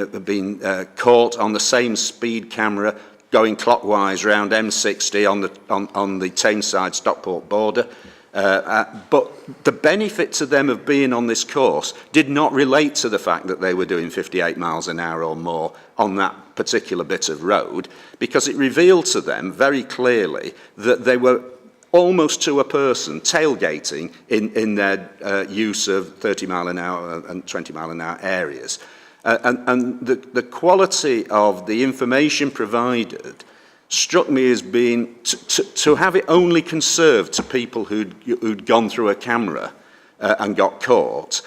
caught on the same speed camera going clockwise round M60 on the Tameside-Stockport border. But the benefit to them of being on this course did not relate to the fact that they were doing 58 miles an hour or more on that particular bit of road, because it revealed to them very clearly that they were almost to a person tailgating in their use of 30 mile an hour and 20 mile an hour areas. And the quality of the information provided struck me as being, to have it only conserved to people who'd gone through a camera and got caught,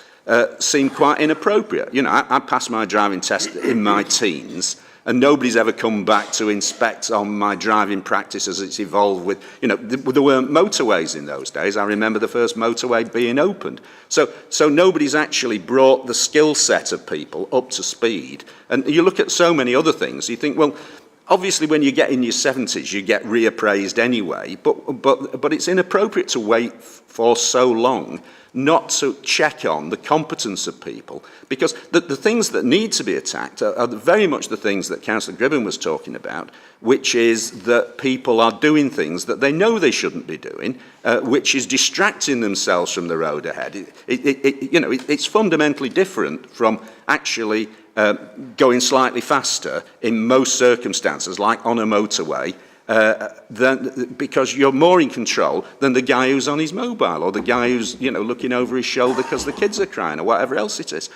seemed quite inappropriate. You know, I passed my driving test in my teens, and nobody's ever come back to inspect on my driving practice as it's evolved with, you know, there weren't motorways in those days. I remember the first motorway being opened. So nobody's actually brought the skill set of people up to speed. And you look at so many other things, you think, well, obviously when you get in your 70s, you get reappraised anyway, but it's inappropriate to wait for so long not to check on the competence of people, because the things that need to be attacked are very much the things that Councillor Gribben was talking about, which is that people are doing things that they know they shouldn't be doing, which is distracting themselves from the road ahead. It's fundamentally different from actually going slightly faster in most circumstances, like on a motorway, because you're more in control than the guy who's on his mobile, or the guy who's, you know, looking over his shoulder because the kids are crying, or whatever else it is.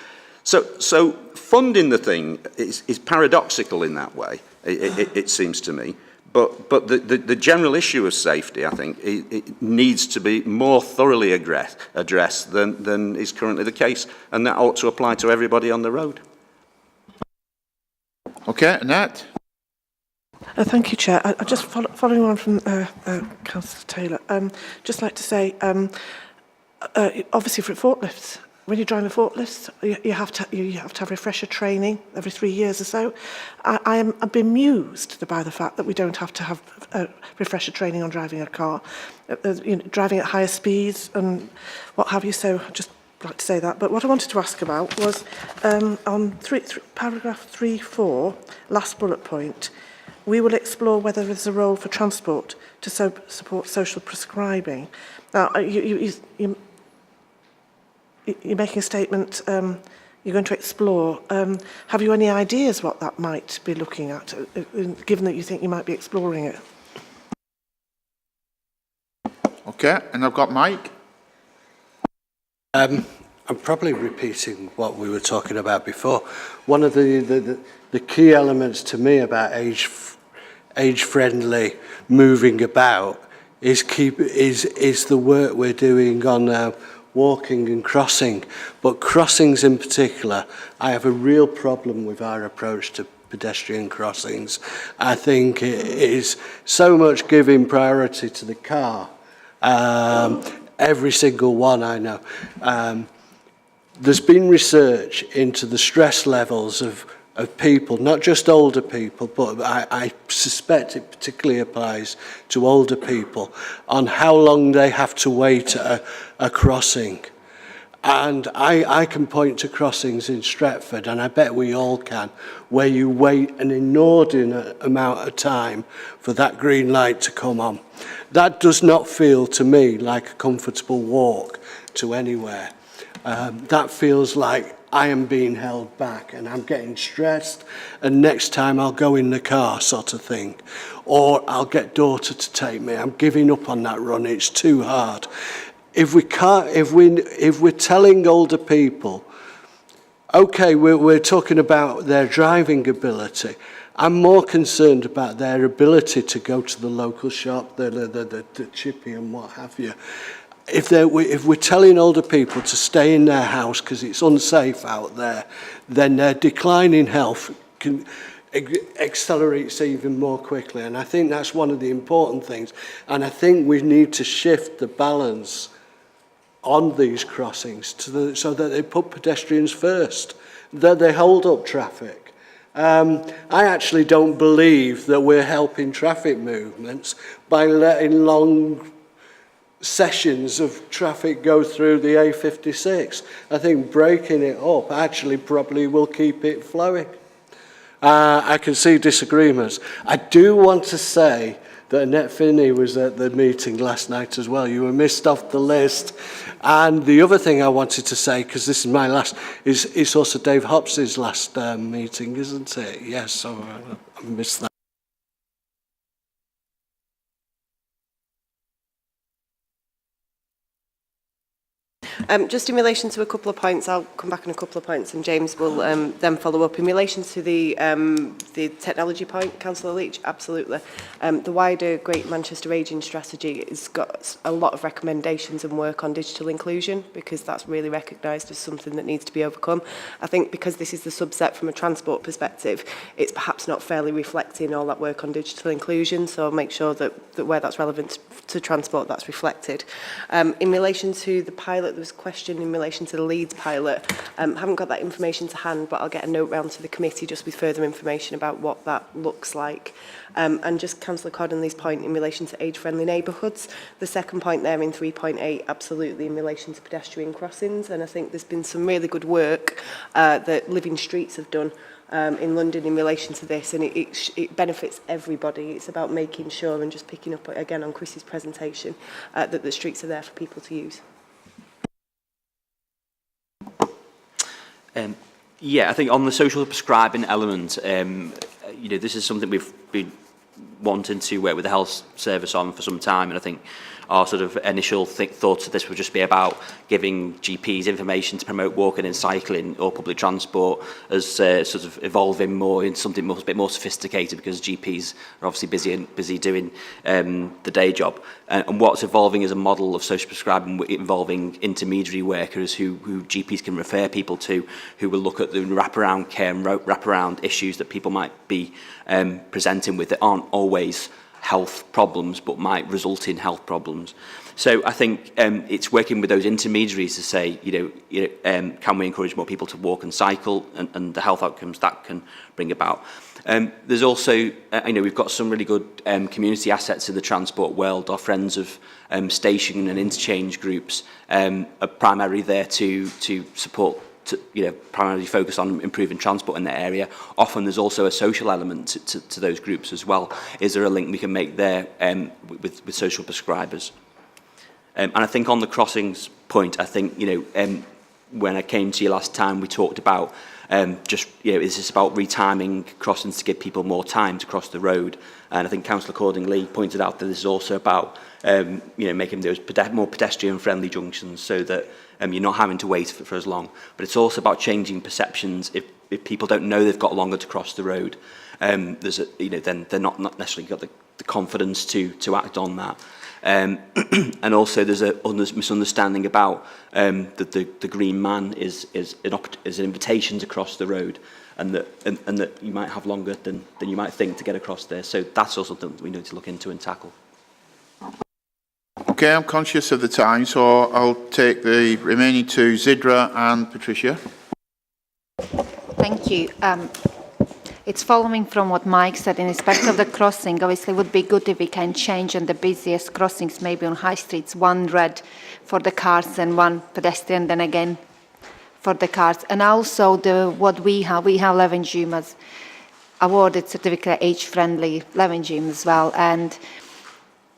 So funding the thing is paradoxical in that way, it seems to me. But the general issue of safety, I think, it needs to be more thoroughly addressed than is currently the case, and that ought to apply to everybody on the road. Okay, Nat? Thank you, Chair. I just following on from Councillor Taylor, just like to say, obviously for forklifts, when you're driving forklifts, you have to have refresher training every 3 years or so. I'm bemused by the fact that we don't have to have refresher training on driving a car, driving at higher speeds and what have you. So I'd just like to say that. But what I wanted to ask about was on paragraph 3.4, last bullet point. We will explore whether there is a role for transport to support social prescribing. Now, you're making a statement, you're going to explore. Have you any ideas what that might be looking at, given that you think you might be exploring it? Okay, and I've got Mike. I'm probably repeating what we were talking about before. One of the key elements to me about age-friendly moving about is the work we're doing on walking and crossing. But crossings in particular, I have a real problem with our approach to pedestrian crossings. I think it is so much giving priority to the car. Every single one I know. There's been research into the stress levels of people, not just older people, but I suspect it particularly applies to older people, on how long they have to wait at a crossing. And I can point to crossings in Stretford, and I bet we all can, where you wait an inordinate amount of time for that green light to come on. That does not feel to me like a comfortable walk to anywhere. That feels like I am being held back and I'm getting stressed, and next time I'll go in the car sort of thing. Or I'll get daughter to take me. I'm giving up on that run, it's too hard. If we're telling older people, okay, we're talking about their driving ability, I'm more concerned about their ability to go to the local shop, the chippy and what have you. If we're telling older people to stay in their house because it's unsafe out there, then their decline in health accelerates even more quickly. And I think that's one of the important things. And I think we need to shift the balance on these crossings so that they put pedestrians first, that they hold up traffic. I actually don't believe that we're helping traffic movements by letting long sessions of traffic go through the A56. I think breaking it up actually probably will keep it flowing. I can see disagreements. I do want to say that Annette Finney was at the meeting last night as well. You were missed off the list. And the other thing I wanted to say, because this is my last, is it's also Dave Hops's last meeting, isn't it? Yes, so I missed that. Just in relation to a couple of points, I'll come back on a couple of points and James will then follow up. In relation to the technology point, Councillor Leach, absolutely. The wider Great Manchester Ageing Strategy has got a lot of recommendations and work on digital inclusion, because that's really recognised as something that needs to be overcome. I think because this is the subset from a transport perspective, it's perhaps not fairly reflecting all that work on digital inclusion, so I'll make sure that where that's relevant to transport, that's reflected. In relation to the pilot, there was a question in relation to the Leeds pilot. Haven't got that information to hand, but I'll get a note round to the committee just with further information about what that looks like. And just Councillor Coddenley's point in relation to age-friendly neighbourhoods, the second point there in 3.8, absolutely in relation to pedestrian crossings, and I think there's been some really good work that Living Streets have done in London in relation to this, and it benefits everybody. It's about making sure, and just picking up again on Chris's presentation, that the streets are there for people to use. Yeah, I think on the social prescribing element, you know, this is something we've been wanting to work with the health service on for some time, and I think our sort of initial thoughts of this would just be about giving GPs information to promote walking and cycling or public transport as sort of evolving more into something a bit more sophisticated, because GPs are obviously busy doing the day job. And what's evolving is a model of social prescribing involving intermediary workers who GPs can refer people to, who will look at the wraparound care and wraparound issues that people might be presenting with that aren't always health problems but might result in health problems. So I think it's working with those intermediaries to say, can we encourage more people to walk and cycle, and the health outcomes that can bring about. There's also, we've got some really good community assets in the transport world. Our friends of station and interchange groups are primarily there to support, primarily focus on improving transport in that area. Often there's also a social element to those groups as well. Is there a link we can make there with social prescribers? And I think on the crossings point, I think, when I came to you last time, we talked about is this about retiming crossings to give people more time to cross the road? And I think Councillor Cordingley pointed out that this is also about, making those more pedestrian-friendly junctions so that you're not having to wait for as long. But it's also about changing perceptions. If people don't know they've got longer to cross the road, then they're not necessarily got the confidence to act on that. And also there's a misunderstanding about the green man is an invitation to cross the road, and that you might have longer than you might think to get across there. So that's also something we need to look into and tackle. Okay, I'm conscious of the time, so I'll take the remaining two, Zidra and Patricia. Thank you. It's following from what Mike said in respect of the crossing. Obviously, it would be good if we can change on the busiest crossings, maybe on high streets, one red for the cars and one pedestrian, then again for the cars. And also what we have Levenshulme as awarded certificate age-friendly Levenshulme as well. And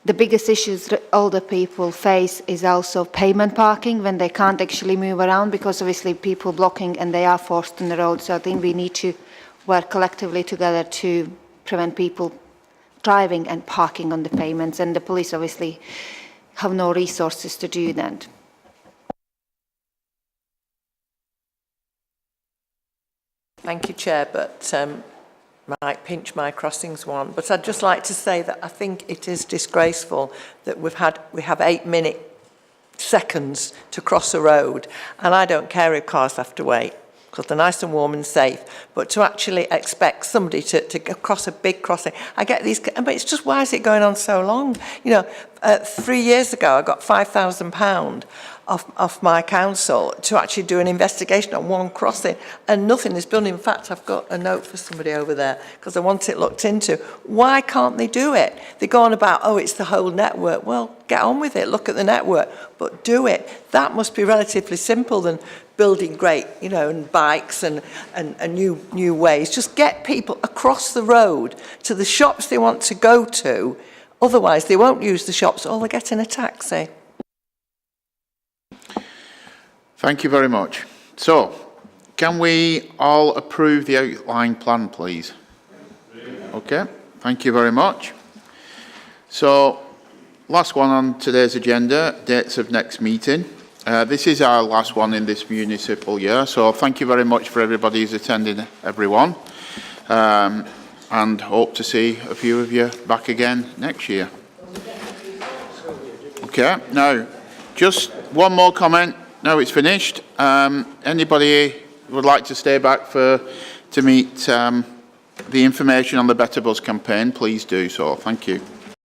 the biggest issues older people face is also pavement parking when they can't actually move around, because obviously people blocking and they are forced on the road. So I think we need to work collectively together to prevent people driving and parking on the pavements, and the police obviously have no resources to do that. Thank you, Chair, but might pinch my crossings one. But I'd just like to say that I think it is disgraceful that we have 8 seconds to cross a road, and I don't care if cars have to wait, because they're nice and warm and safe, but to actually expect somebody to cross a big crossing, I get these, but it's just, why is it going on so long? 3 years ago, I got £5,000 off my council to actually do an investigation on one crossing, and nothing is done. In fact, I've got a note for somebody over there because I want it looked into. Why can't they do it? They go on about, oh, it's the whole network. Well, get on with it, look at the network, but do it. That must be relatively simple than building great, and bikes and new ways. Just get people across the road to the shops they want to go to. Otherwise, they won't use the shops, or they'll get in a taxi. Thank you very much. So, can we all approve the outline plan, please? Okay, thank you very much. So, last one on today's agenda, dates of next meeting. This is our last one in this municipal year, so thank you very much for everybody who's attending, everyone. And hope to see a few of you back again next year. Okay, now, just one more comment. Now it's finished. Anybody would like to stay back to meet the information on the Better Bus campaign, please do so. Thank you.